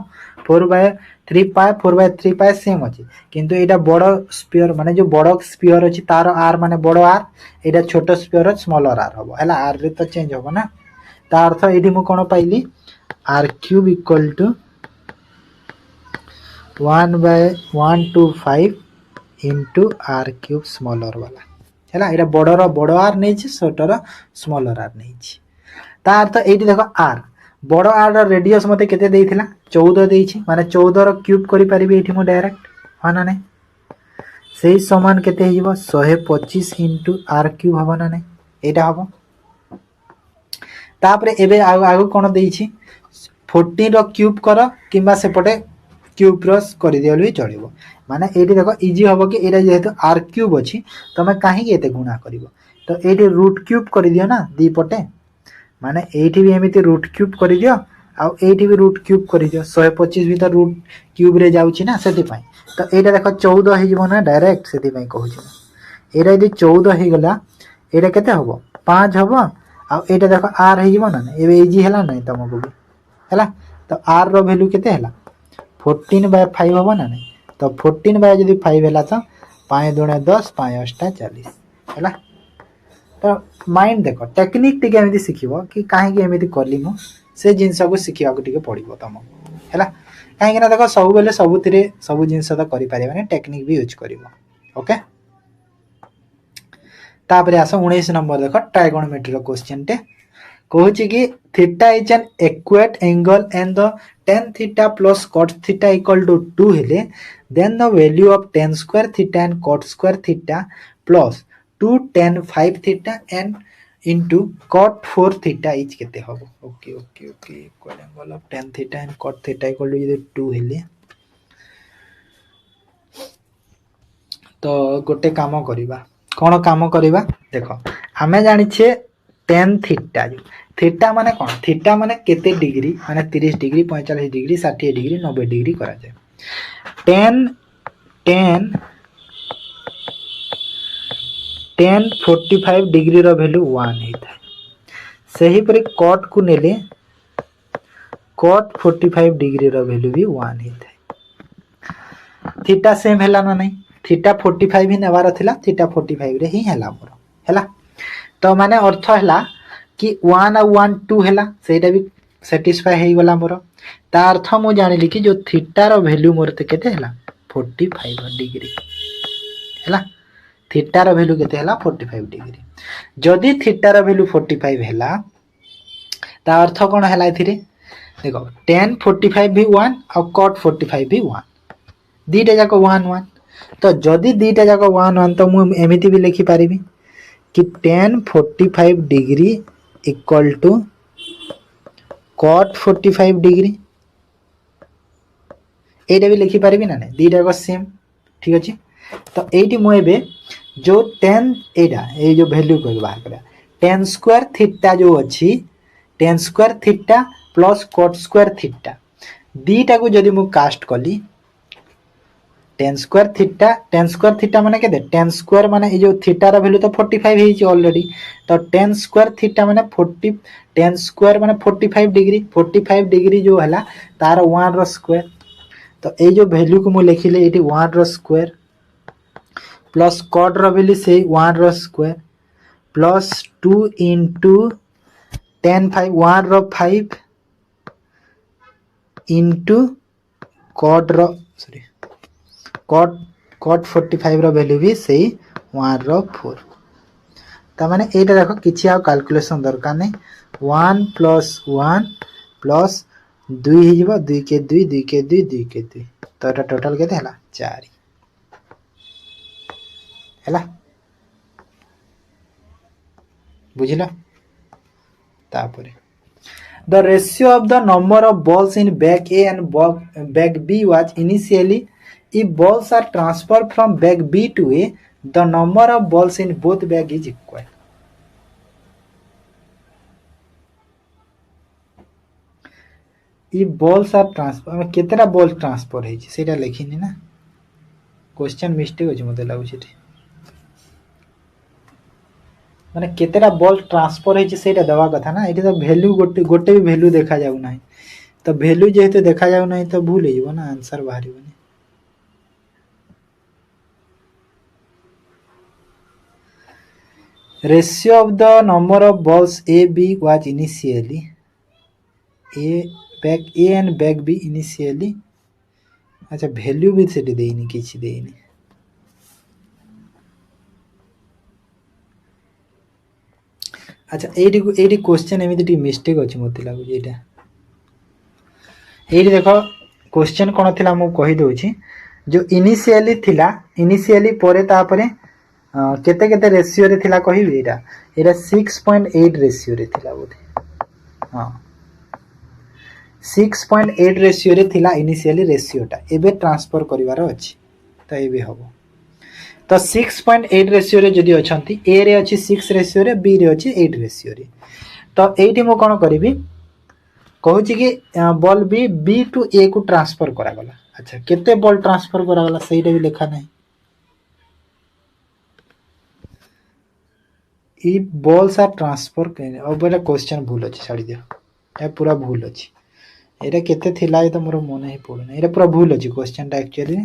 4/3 पाए सेम अछि किंतु एटा बड़ो स्फीयर माने जो बड़ो स्फीयर अछि तार आर माने बड़ो आर एटा छोटो स्फीयर स्मॉलर आर हबो हैला आर रे तो चेंज हबो ना ता अर्थ एडी मु कोन पाइली R cube equal to 1/125 into r cube smaller वाला है ये बड़र बड़ आर नहीं छोटर स्मॉलर आर नहीं तार तो ये देख आर बड़ आर रेडियस मत के 14 देती माने 14 क्यूब करें डायरेक्ट हाँ ना नहीं से समान के 125 इंटू आर क्यूब हम ना नहीं यहाँ हम तापर एबे आगु कौन देती 14 क्यूब कर कि सेपटे क्यूब रस कर दिया भी चलो माने ये देख इजी हम कि यहाँ जेहेतु आर क्यूब अच्छी तुम कहीं गुणा कर तो ये रूट क्यूब कर दियो ना दीपटे माने ये भी एमती रूट क्यूब कर दियो आउट भी रूट क्यूब कर दियो 125 भी तो रूट क्यूब रे जाऊँगी ना से तो यहाँ देख 14 हो ना डायरेक्ट से कहूँ यहाँ यदि 14 हो गला यहाँ के हम 5 हम आउ देख आर हो ना ये इजी है ना तुमको भी है तो आर रैल्यू के 14/5 हम ना नहीं तो 14/5 है तो 5 दूणे 10 5 8 40 है तो माइंड देख टेक्निक टी एमती शिख कि कहीं एमती कली मु से जिनस को शिखा पड़ो तुमको है कहीं देख सब बेले सबुति सब जिन तो करें टेक्निक भी यूज कर ओके तापर आस 19 नंबर देख ट्राइगोनोमेट्री क्वेश्चन टे कहूँ कि theta is an acute angle and the tan theta plus cot theta equal to 2 हेले then the value of tan square theta and cot square theta plus 2 tan 5 theta and into cot 4 theta is केते हबो okay okay okay equal angle of tan theta and cot theta equal to 2 हेले तो गोटे काम करिबा कोन काम करिबा देखो हमें जानि छे tan theta थीटा माने कौन थीटा माने केते डिग्री माने 30 डिग्री 45 डिग्री 60 डिग्री 90 डिग्री करा जाए tan 45 डिग्री रो वैल्यू 1 हेता सही परि कट को नेले कट 45 डिग्री रो वैल्यू भी 1 हेता थीटा सेम हैला ना नहीं थीटा 45 ही नेवार थिला थीटा 45 रे ही हैला मोर हैला तो माने अर्थ हैला कि 1 और 1 2 हैला सेटा भी सैटिस्फाई हे गला मोर ता अर्थ मु जानिली कि जो थीटा रो वैल्यू मोर ते केते हैला 45 डिग्री हैला थीटा रो वैल्यू केते हैला 45 डिग्री जदी थीटा रो वैल्यू 45 हैला ता अर्थ कोन हैला इथिरे देखो tan 45 भी 1 और cot 45 भी 1 दीटा जाको 1 1 तो जदी दीटा जाको 1 1 तो मु एमिति भी लिखि पारिबी कि tan 45 degree equal to cot 45 degree एटा भी लिखि पारिबी ना दीटा को सेम ठीक अछि तो एटी मु एबे जो tan एटा ए जो वैल्यू को बाहर करा tan स्क्वायर थीटा जो अछि tan square theta plus cot square theta दीटा को जदी मु कास्ट कली tan स्क्वायर थीटा माने के tan स्क्वायर माने ए जो थीटा रा वैल्यू तो 45 हे छि ऑलरेडी तो tan स्क्वायर थीटा माने 40 tan स्क्वायर माने 45 डिग्री जो हला तार 1 रो स्क्वायर तो ए जो वैल्यू को मु लिखिले एटी 1 रो स्क्वायर प्लस cot रो वैल्यू से 1 रो स्क्वायर प्लस 2 into tan 5 1 रो 5 into cot रो सॉरी cot 45 रो वैल्यू भी सही 1 रो 4 ता माने एटा देखो किछि आ कैलकुलेशन दरकार नै 1 + 1 + 2 हि जिवो 2 के 2 2 के 2 2 के 2 तो एटा टोटल केते हला 4 हला बुझिला तापरे the ratio of the number of balls in bag A and bag B was initially if balls are transferred from bag B to A the number of balls in both bag is equal if balls are transfer केतेरा ball transfer हे सेटा लिखिनी ना question mistake होछि मते लागु छै माने केतेरा बॉल ट्रांसफर हे सेटा दवा कथा ना एटी तो वैल्यू गोटे भी वैल्यू देखा जाउ नाही तो वैल्यू जेहेतु देखा जाउ नाही तो भूल हेइबो ना answer बाहरिबो ratio of the number of balls A B was initially bag A and bag B initially अच्छा वैल्यू भी सेटी देइनी किछि देइनी अच्छा एटी क्वेश्चन एमती मिस्टेक अच्छे मत लगुच यहाँ ये देख क्वेश्चन कौन थी मुझे कहीदे जो इनिशियली थिला इनिशियली परे तापरे केते केते रेशियो रे थिला कहिबी एटा 6.8 रेशियो रे थिला बोधे हाँ 6.8 रेशियो रे थिला इनिशियली रेशियोटा एबे ट्रांसफर करिवार अछि तो एबे हबो तो 6.8 रेशियो रे जदि अछंती ए रे अछि 6 रेशियो रे बी रे अछि 8 रेशियो रे तो एठी मो कोन करिवि कहूँ कि बॉल बी टू ए को ट्रांसफर करागला अच्छा केते बॉल ट्रांसफर करागला सहीटा भी लिखा नहीं ई बॉल्स आर ट्रांसफर अब एटा क्वेश्चन भूल अच्छे छाड़ी दियो ये पूरा भूल अच्छी एटा केते थिला ये तो मोर मन ही पड़ुना एटा पूरा भूल अच्छी क्वेश्चन एक्चुअली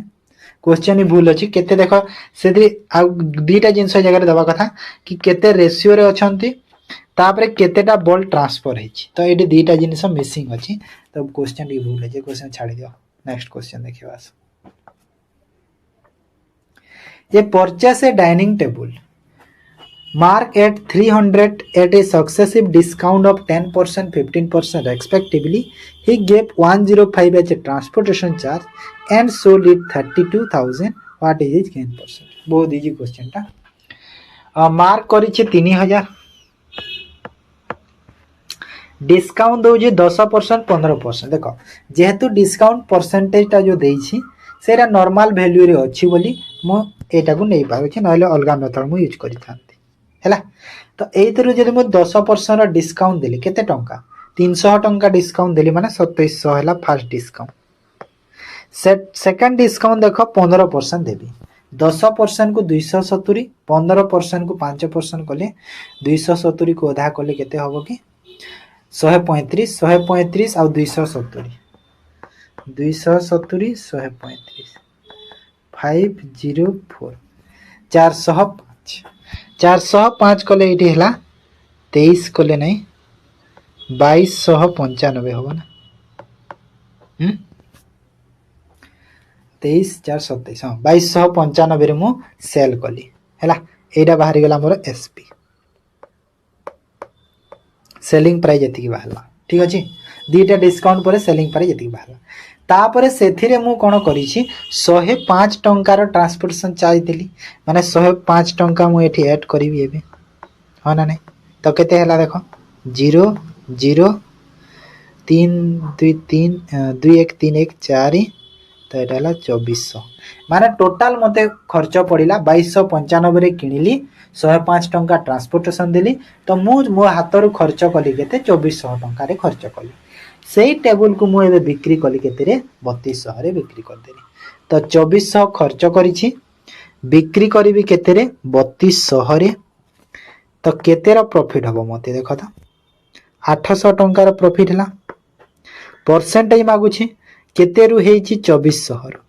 क्वेश्चन ही भूल अच्छी केते देख से दीटा जिनस जगह दवा कथा कि केते रेशियो रे अछंती तापरे केतेटा बॉल ट्रांसफर होइछि तो एटी दीटा जिनिस मिसिंग अछि तो क्वेश्चन भी भूल है क्वेश्चन छाड़ी दियो नेक्स्ट क्वेश्चन देखियो आस ये purchase A dining table mark at 300 at a successive discount of 10% 15% respectively he gave 105 as a transportation charge and sold it 32,000 what is his gain percent बहुत इजी क्वेश्चन टा mark करिछि 3000 discount दौजे 10% 15% देख जेहेतु discount percentage टा जो देइछि सेरा normal value रे अछि बोली मो एटा को नै पारुछि नहले अलगा मेथड मु यूज करि थांती हैला तो एइतरु जदि मु 10% डिस्काउंट देली केते टंका 300 टंका डिस्काउंट देली माने 2700 हैला फर्स्ट डिस्काउंट सेकंड डिस्काउंट देखो 15% देबी 10% को 270 15% को 5% कले 270 को आधा कले केते हबो कि 135 135 आ 270 270 135 504 405 405 कले ये है 23 कले नहीं 2295 हम ना 23 4 27 हाँ 2295 मु सेल कली है यहाँ बाहरी गला मोर एसपी सेलिंग प्राइस जी बाहर ठीक अच्छे दीटा डिस्काउंट पर सेलिंग प्राइस जी बाहर तापर से मु कौन करी 105 टंकार ट्रांसपोर्टेशन चार्ज देली माने 105 टंका मु एठी ऐड करी एबे हाँ ना नहीं तो केते हला देखो 0 0 3 2 3 2 1 3 1 4 तो एटा हला 2400 माने टोटल मते खर्च पड़िला 2295 रे किनिली 105 टंका ट्रांसपोर्टेशन देली तो मो हाथ खर्च कली केते 2400 टंका रे खर्च कली से टेबल को मुझे बिक्री कली केते 3200 रे बिक्री कर देली तो 2400 खर्च करी बिक्री करी केते 3200 रे तो केतेर प्रॉफिट हबो मते देखो तो 800 टंकार प्रॉफिट हला परसेंटेज मागुछि केते रु हेछि 2400 रो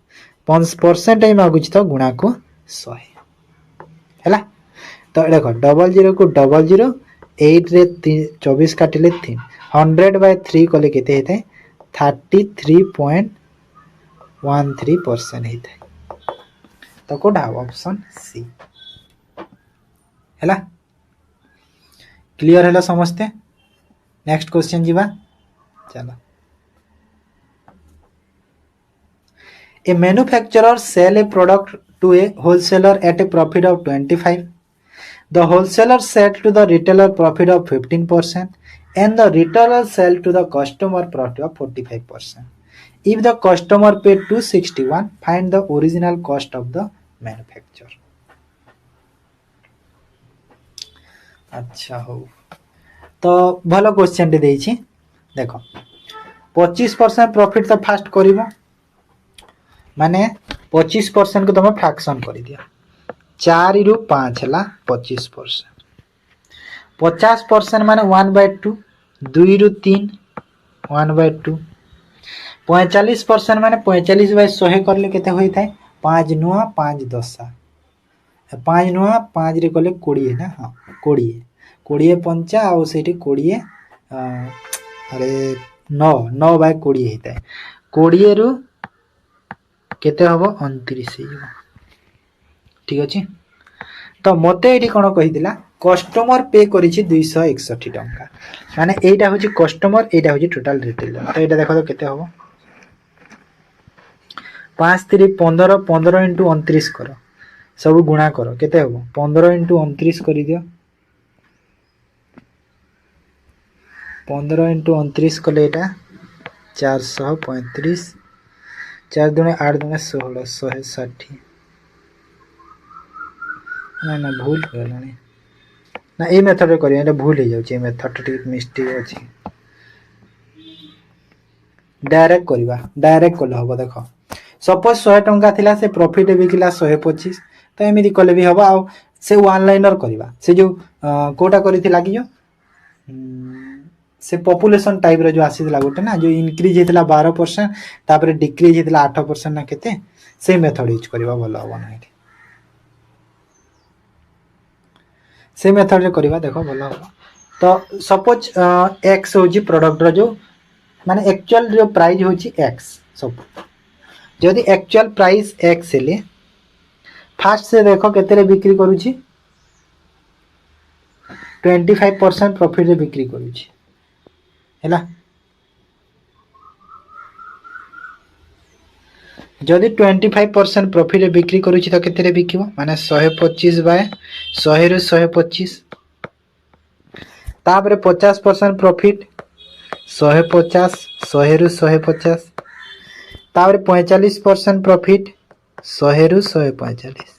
5% मागुछि तो गुणा को 100 हैला तो देखो 00 को 00 8 रे 24 काटिले 3 100/3 कले केते हेते 33.13% हेते तो कोडा ऑप्शन सी हैला क्लियर हैला समझते नेक्स्ट क्वेश्चन जीवा चलो A manufacturer sell a product to a wholesaler at a profit of 25. The wholesaler sell to the retailer profit of 15% and the retailer sell to the customer profit of 45%. If the customer paid 261, find the original cost of the manufacturer. अच्छा हो तो भलो question देइछि देखो 25% profit तो fast करिवो माने 25% को तुम fraction कर दिया 4 रु 5 है 25% 50% माने 1/2 2 रु 3 1/2 45% माने 45/100 करले केते होई थाए 5 9 5 10 5 9 5 रे कले 20 ना हां 20 20 पंचा आ सेठी 20 अरे 9 9/20 हेता 20 रु केते हबो 29 ठीक अछि तो मते एठी कोन कहि दिला कस्टमर पे करिछि 261 टंका माने एटा होछि कस्टमर एटा होछि टोटल रिटेलर तो एटा देखो तो केते हबो 5 3 15 15 * 29 करो सब गुणा करो केते हबो 15 * 29 करि दियो 15 * 29 कले एटा 435 4 दुने 8 दुने 16 160 ना भूल गलानी ना ए मेथड रे करिया एटा भूल हो जाउछ ए मेथड टिक मिस्टेक अछि डायरेक्ट करवा डायरेक्ट कल हबो देखो सपोज 100 टंका थिला से प्रॉफिट बिकिला 125 तो एमिति कले भी हबो आ से वन लाइनर करवा से जो कोटा करिथिला कि जो से पॉपुलेशन टाइप रे जो आसीला गोटे ना जो इंक्रीज हेतला 12% तापर डिक्रीज हेतला 8% ना केते से मेथड यूज करवा भलो हबो ना से मेथड रे करवा देखो भलो हबो तो सपोज x होजी प्रोडक्ट रो जो माने एक्चुअल जो प्राइस होची x सब जदि एक्चुअल प्राइस x हेले फास्ट से देखो केते रे बिक्री करूची 25% प्रॉफिट रे बिक्री करूची हैला जदि 25% प्रॉफिट रे बिक्री करूची तो केते रे बिकिबो माने 125 बाय 100 रे 125 तापर 50% प्रॉफिट 150 100 रे 150 तापर 45% प्रॉफिट 100 रे 145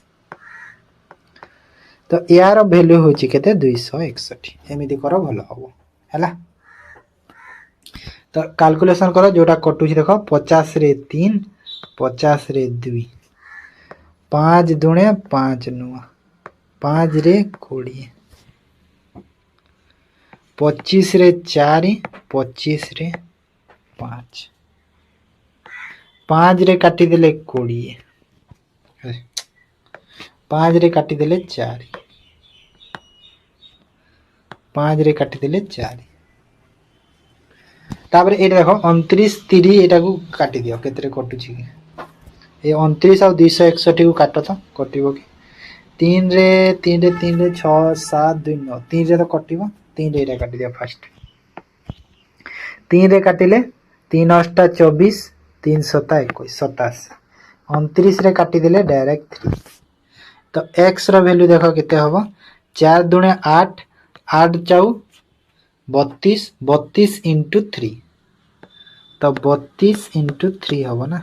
तो यार वैल्यू होची केते 261 एमिति करो भलो हबो हैला तो कैलकुलेशन करो जोटा कटुची देखो 50 रे 3 50 रे 2 5 दुणे 5 नुआ 5 रे 20 25 रे 4 25 रे 5 5 रे काटी देले 20 5 रे काटी देले 4 5 रे काटी देले 4 तापर ए देखो 29 30 एटा को काटी दियो केतरे कटुची ए 29 और 261 को काटो तो कटिबो कि 3 रे 3 रे 3 रे 6 7 2 9 3 रे तो कटिबो 3 रे एटा काटी दियो फर्स्ट 3 रे काटिले 3 8 24 3 7 21 27 29 रे काटी देले डायरेक्ट 3 तो x रो वैल्यू देखो केते हबो 4 दुने 8 8 चाउ 32 32 * 3 तो 32 * 3 हबो ना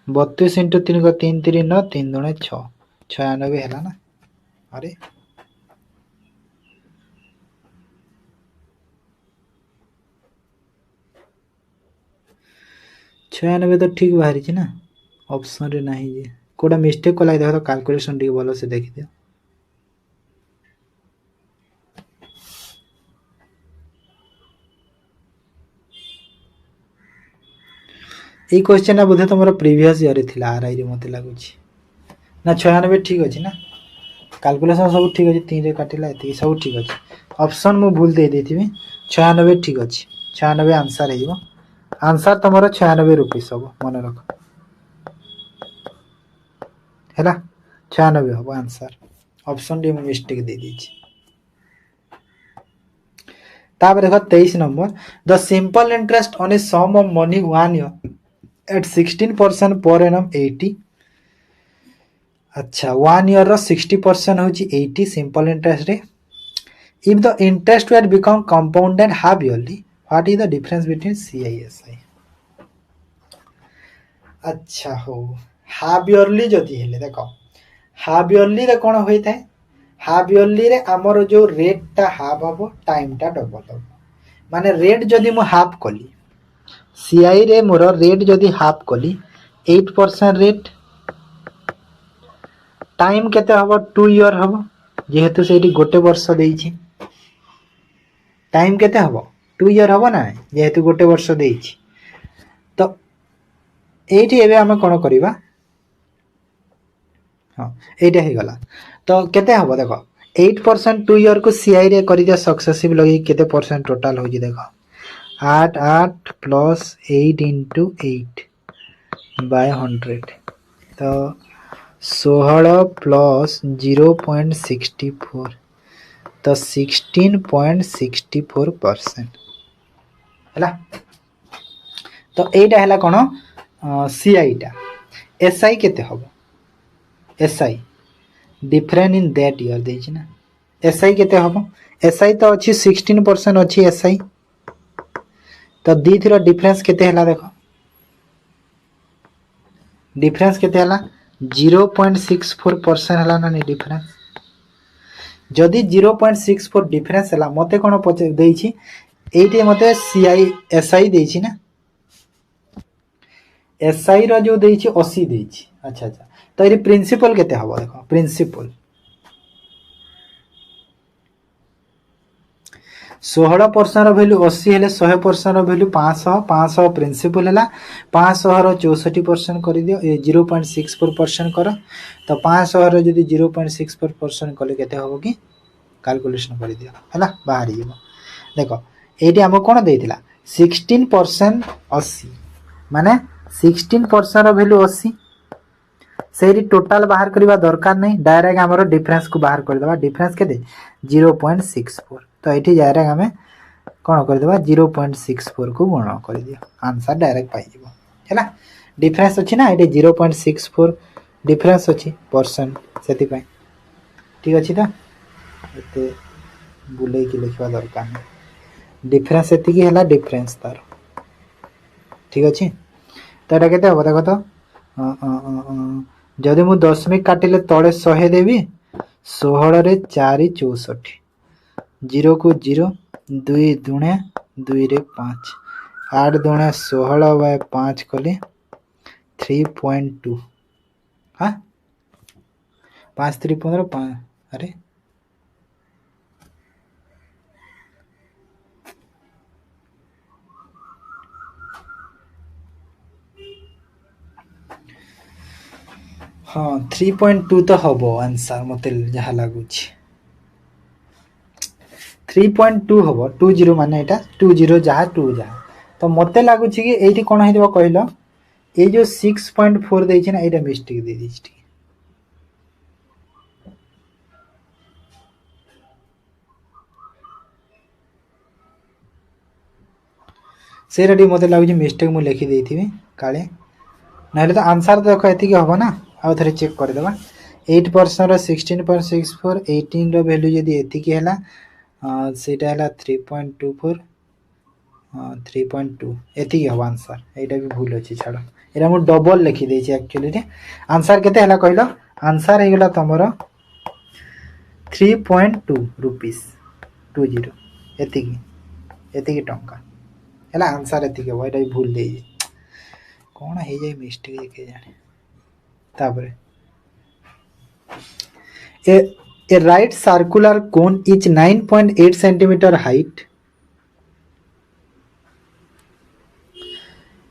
32 * 3 को 3 3 9 3 दुने 6 96 हैला ना अरे 96 तो ठीक बाहरी छी ना ऑप्शन रे नाही जे कोडा मिस्टेक को लाइ देखो तो कैलकुलेशन टी बोलो से देखि दियो এই क्वेश्चन बोधे तुम प्रीवियस ईयर थिला आरआई रे मते लागु छी ना 96 ठीक अछि ना कैलकुलेशन सब ठीक अछि 3 रे काटिला एति सब ठीक अछि ऑप्शन मु भूल दे देथिबी 96 ठीक अछि 96 आंसर हेइबो आंसर तमरो 96 रुपीस सब मन रख हैला 96 हो आंसर ऑप्शन डी मिस्टेक दे दी छी तापर देखो 23 नंबर the simple interest on a sum of money 1 year at 16% per annum 80 अच्छा 1 ईयर रो 60% होची 80 सिंपल इंटरेस्ट रे if the interest rate become compounded half yearly what is the difference between CISI अच्छा हो हाफ इयरली जदि हेले देखो half yearly रे कोन होई थाए हाफ इयरली रे हमर जो रेट ता हाफ हबो टाइम ता डबल हबो माने रेट जदि मु हाफ कली सीआई रे मोर रेट जदि हाफ कली 8% रेट टाइम केते हबो 2 ईयर हबो जेहेतु सेठी गोटे वर्ष देई छी टाइम केते हबो 2 ईयर हबो ना जेहेतु गोटे वर्ष देई छी तो एठी एबे हम कोन करिबा हां एटा हे गला तो केते हबो देखो 8% 2 ईयर को सीआई रे करि दिया सक्सेसिव लगी केते परसेंट टोटल हो जी देखो 8 8 प्लस 8 * 8 बाय 100 तो 16 प्लस 0.64 तो 16.64% है। तो यहीटा है कौन सीआईटा एसआई केते हम SI different in that year देछि ना एसआई केते हम एसआई तो अच्छी 16% अच्छी एसआई तो दी थी डिफरेंस केते हला देख डिफरेंस केते हला 0.64% हला ना डिफरेंस जदि 0.64 डिफरेंस हला मते कोन पचे देछि एइटे मते सीआई एसआई देछि ना एसआई रो जो देछि 80 देछि अच्छा अच्छा तो ये प्रिंसिपल केते हबो देखो प्रिंसिपल 16% वैल्यू 80 हेले 100% वैल्यू 500 500 प्रिंसिपल है 500 रो 64% कर दियो 0.64% कर तो 500 रो जदी 0.64% कले केते हबो कि कैलकुलेशन कर दियो हैला बाहर जीवो देखो एटी हमको कोन देइतिला 16% 80 माने 16% रो वैल्यू 80 सेरी टोटल बाहर करबा दरकार नहीं डायरेक्ट हमरो डिफरेंस को बाहर कर देबा डिफरेंस केते 0.64 तो एठी डायरेक्ट हमें कोन कर देबा 0.64 को गुण कर दियो आंसर डायरेक्ट पाई जीवो हैला डिफरेंस अछि ना एठी 0.64 डिफरेंस अछि परसेंट सेति पय ठीक अछि त एते बुले की लिखवा दरकार नहीं डिफरेंस एति की हैला डिफरेंस तार ठीक अछि तो एटा केते हो देखो तो जदि मु दशमिक काटिले तले 100 देवी 16 रे 4 64 0 को 0 2 दुणे 2 रे 5 8 दुणे 16 बाय 5 कले 3.2 हाँ 5 3 15 5 अरे हाँ 3.2 तो हबो आंसर मते जहा लागु छी 3.2 हबो 20 माने एटा 20 जहा 2 जहा तो मते लागु छी कि एठी कोन हेदिबो कहलो ए जो 6.4 देइ छी ना एटा मिस्टेक दे दी छी से रेडी मते लागु छी मिस्टेक मु लिखि देइथिबी काले नहले तो आंसर देखो एति के हबो ना आ थरे चेक कर देबा 8% रो 16.64 18 रो वैल्यू यदि एति के हला सेटा हला 3.24 3.2 एति के हबो आंसर एटा भी भूल अछि छाड़ो एरा मु डबल लिखि देइ छी एक्चुअली रे आंसर केते हला कहलो आंसर हे गेला तमरो 3.2 रुपीस 20 एति की टंका हला आंसर एति के एटा भी भूल देइ कौन है जाए मिस्टेक के जाने तापरे a right circular cone is 9.8 centimeter height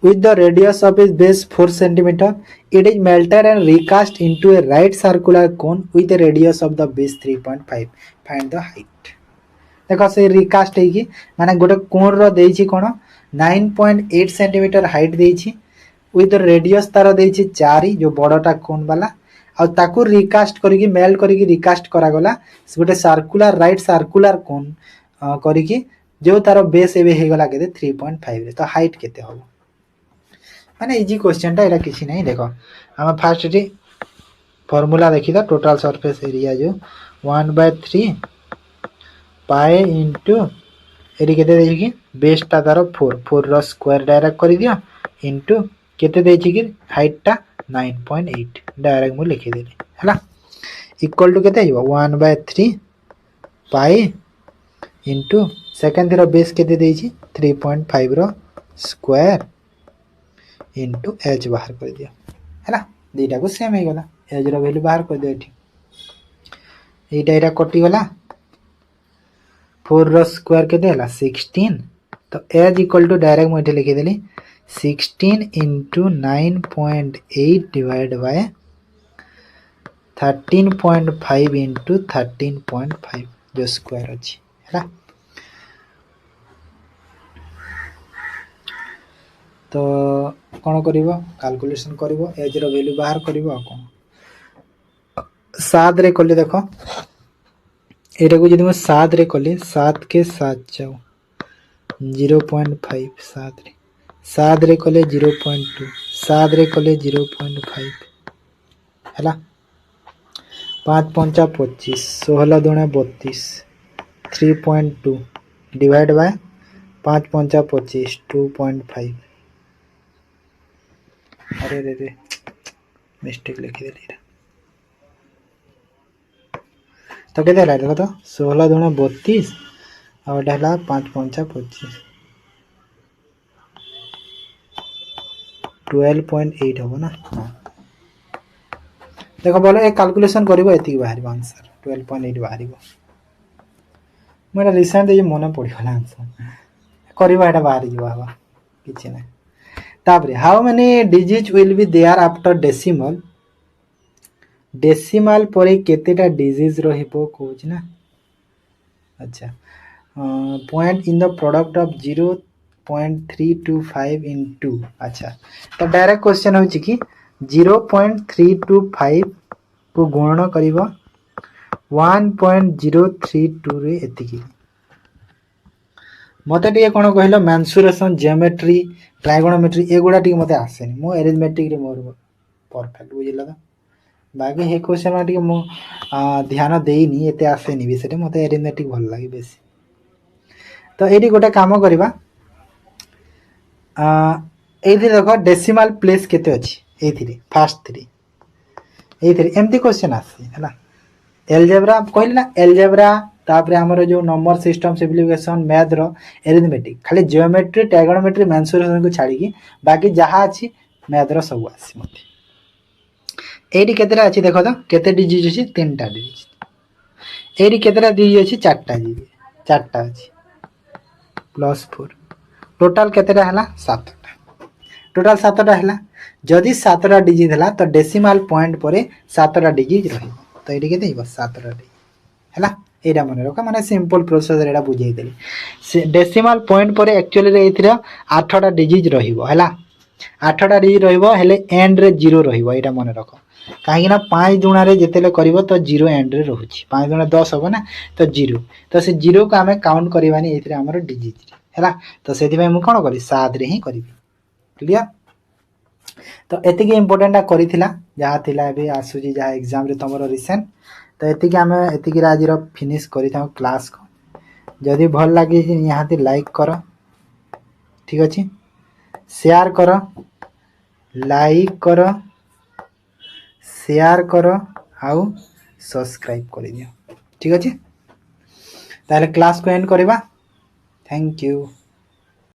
with the radius of its base 4 centimeter it is melted and recast into a right circular cone with a radius of the base 3.5 find the height देखो से recast है कि माने गोटे कोन रो देइ छी कोन 9.8 centimetre height देइ छी विथ रेडियस तार देछि 4 जो बड़टा कोन वाला आ ताकू रिकास्ट करिकि मेल करिकि रिकास्ट करा गला गोटे सर्कुलर राइट सर्कुलर कोन करिकि जो तार बेस एबे हे गला केते 3.5 रे तो हाइट केते हो माने इजी क्वेश्चन ता एरा किछि नै देखो हम फर्स्ट रे फार्मूला देखि द टोटल सरफेस एरिया जो 1/3 पाई इनटू एरी केते देछि कि बेस ता तार 4 रो स्क्वायर डायरेक्ट करि दियो इनटू केते देछि कि हाइट ता 9.8 डायरेक्ट मु लिखि देली हला इक्वल टू केते आइबो 1/3 पाई इनटू सेकंड रो बेस केते देछि 3.5 रो स्क्वायर इनटू h बाहर कर दियो हला दीटा को सेम हे गला h रो वैल्यू बाहर कर दियो एठी एटा एटा कटि गला 4 रो स्क्वायर केते हला 16 तो h इक्वल टू डायरेक्ट मु एठी लिखि देली 16 into 9.8 divided by 13.5 into 13.5 जो स्क्वायर अछि हैला तो कोन करिवो कैलकुलेशन करिवो एज रो वैल्यू बाहर करिवो कोन 7 रे कले देख एटा को जदि मैं 7 रे कले 7 के 7 जाओ 0.5 7 रे कले 0.2 7 रे कले 0.5 हैला 5 पंचा 25 16 दुणे 32 3.2 डिवाइड बाय 5 पंचा 25 2.5 अरे रे रे मिस्टेक लिखी देली तो केते है देखो तो 16 दुणे 32 और एटा हला 5 पंचा 25 12.8 हम ना देखो बोलो एक कैलकुलेशन करिवो एति बाहर आंसर 12.8 बाहर मोटा रिसेंट ये मन पड़गला आंसर करिवो एटा बाहर जीवा हवा किछि नै तापरे how many digit will be there after decimal परे केतेटा डिजिट रहिबो कहूछ ना अच्छा point in the product of 0.325 into अच्छा तो डायरेक्ट क्वेश्चन होची कि 0.325 को गुणन करिवो 1.032 रे एतिकी मते टिके कोन कहलो मेंसुरेशन ज्योमेट्री ट्रायगोनोमेट्री एगुडा टिके मते आसेनी मो अरिथमेटिक रे मोर परफेक्ट बुझिला तो बाकी हे क्वेश्चन मा टिके मो ध्यान देइनी एते आसेनी विषय मते अरिथमेटिक भल लागे बेसी तो एटी गोटे काम करबा एथि देखो डेसिमल प्लेस केते अछि एथिरे फर्स्ट 3 एथिरे एमती क्वेश्चन आसी हैला एलजेब्रा कहली ना एलजेब्रा तापरे हमर जो नंबर सिस्टम सिम्प्लिफिकेशन मैथ रो अरिथमेटिक खाली ज्योमेट्री ट्रायगोनोमेट्री मेंसुरेशन को छाड़ी की बाकी जहा अछि मैथ रो सब आसी मते एडी केतेरा अछि देखो तो केते डिजिट अछि 3टा डिजिट एडी केतेरा डिजिट अछि 4टा डिजिट 4टा अछि +4 टोटल केतेटा हला 7टा टोटल 7टा हला जदि 7टा डिजिट हला तो डेसिमल पॉइंट परे 7टा डिजिट रही तो एडी केते हिबो 7टा डिजिट हला एडा मने रखा माने सिंपल प्रोसेस एडा बुझाई देली डेसिमल पॉइंट परे एक्चुअली रे एथिरा 8टा डिजिट रहिबो हला 8टा डिजिट रहिबो हेले एंड रे 0 रहिबो एडा मने रखो काहे ना 5 दुणा रे जेतेले करिवो तो 0 एंड रे रहूची 5 दुणा 10 हो ना तो 0 तो से 0 को हमें काउंट करबानी एथिरे हमर डिजिट हैला तो सेति भाई मु कोन करी 7 रे ही करी क्लियर तो एतिके इंपोर्टेंट करिथिला जहा थिला बे आसुजी जहा एग्जाम रे तमरो रिसेंट तो एतिके हमें एतिके आज रो फिनिश करि था क्लास को जदी भल लागी यहां ते लाइक करो ठीक अछि शेयर करो लाइक करो शेयर करो आउ सब्सक्राइब करि दियो ठीक अछि ताले क्लास को एंड करबा थैंक यू।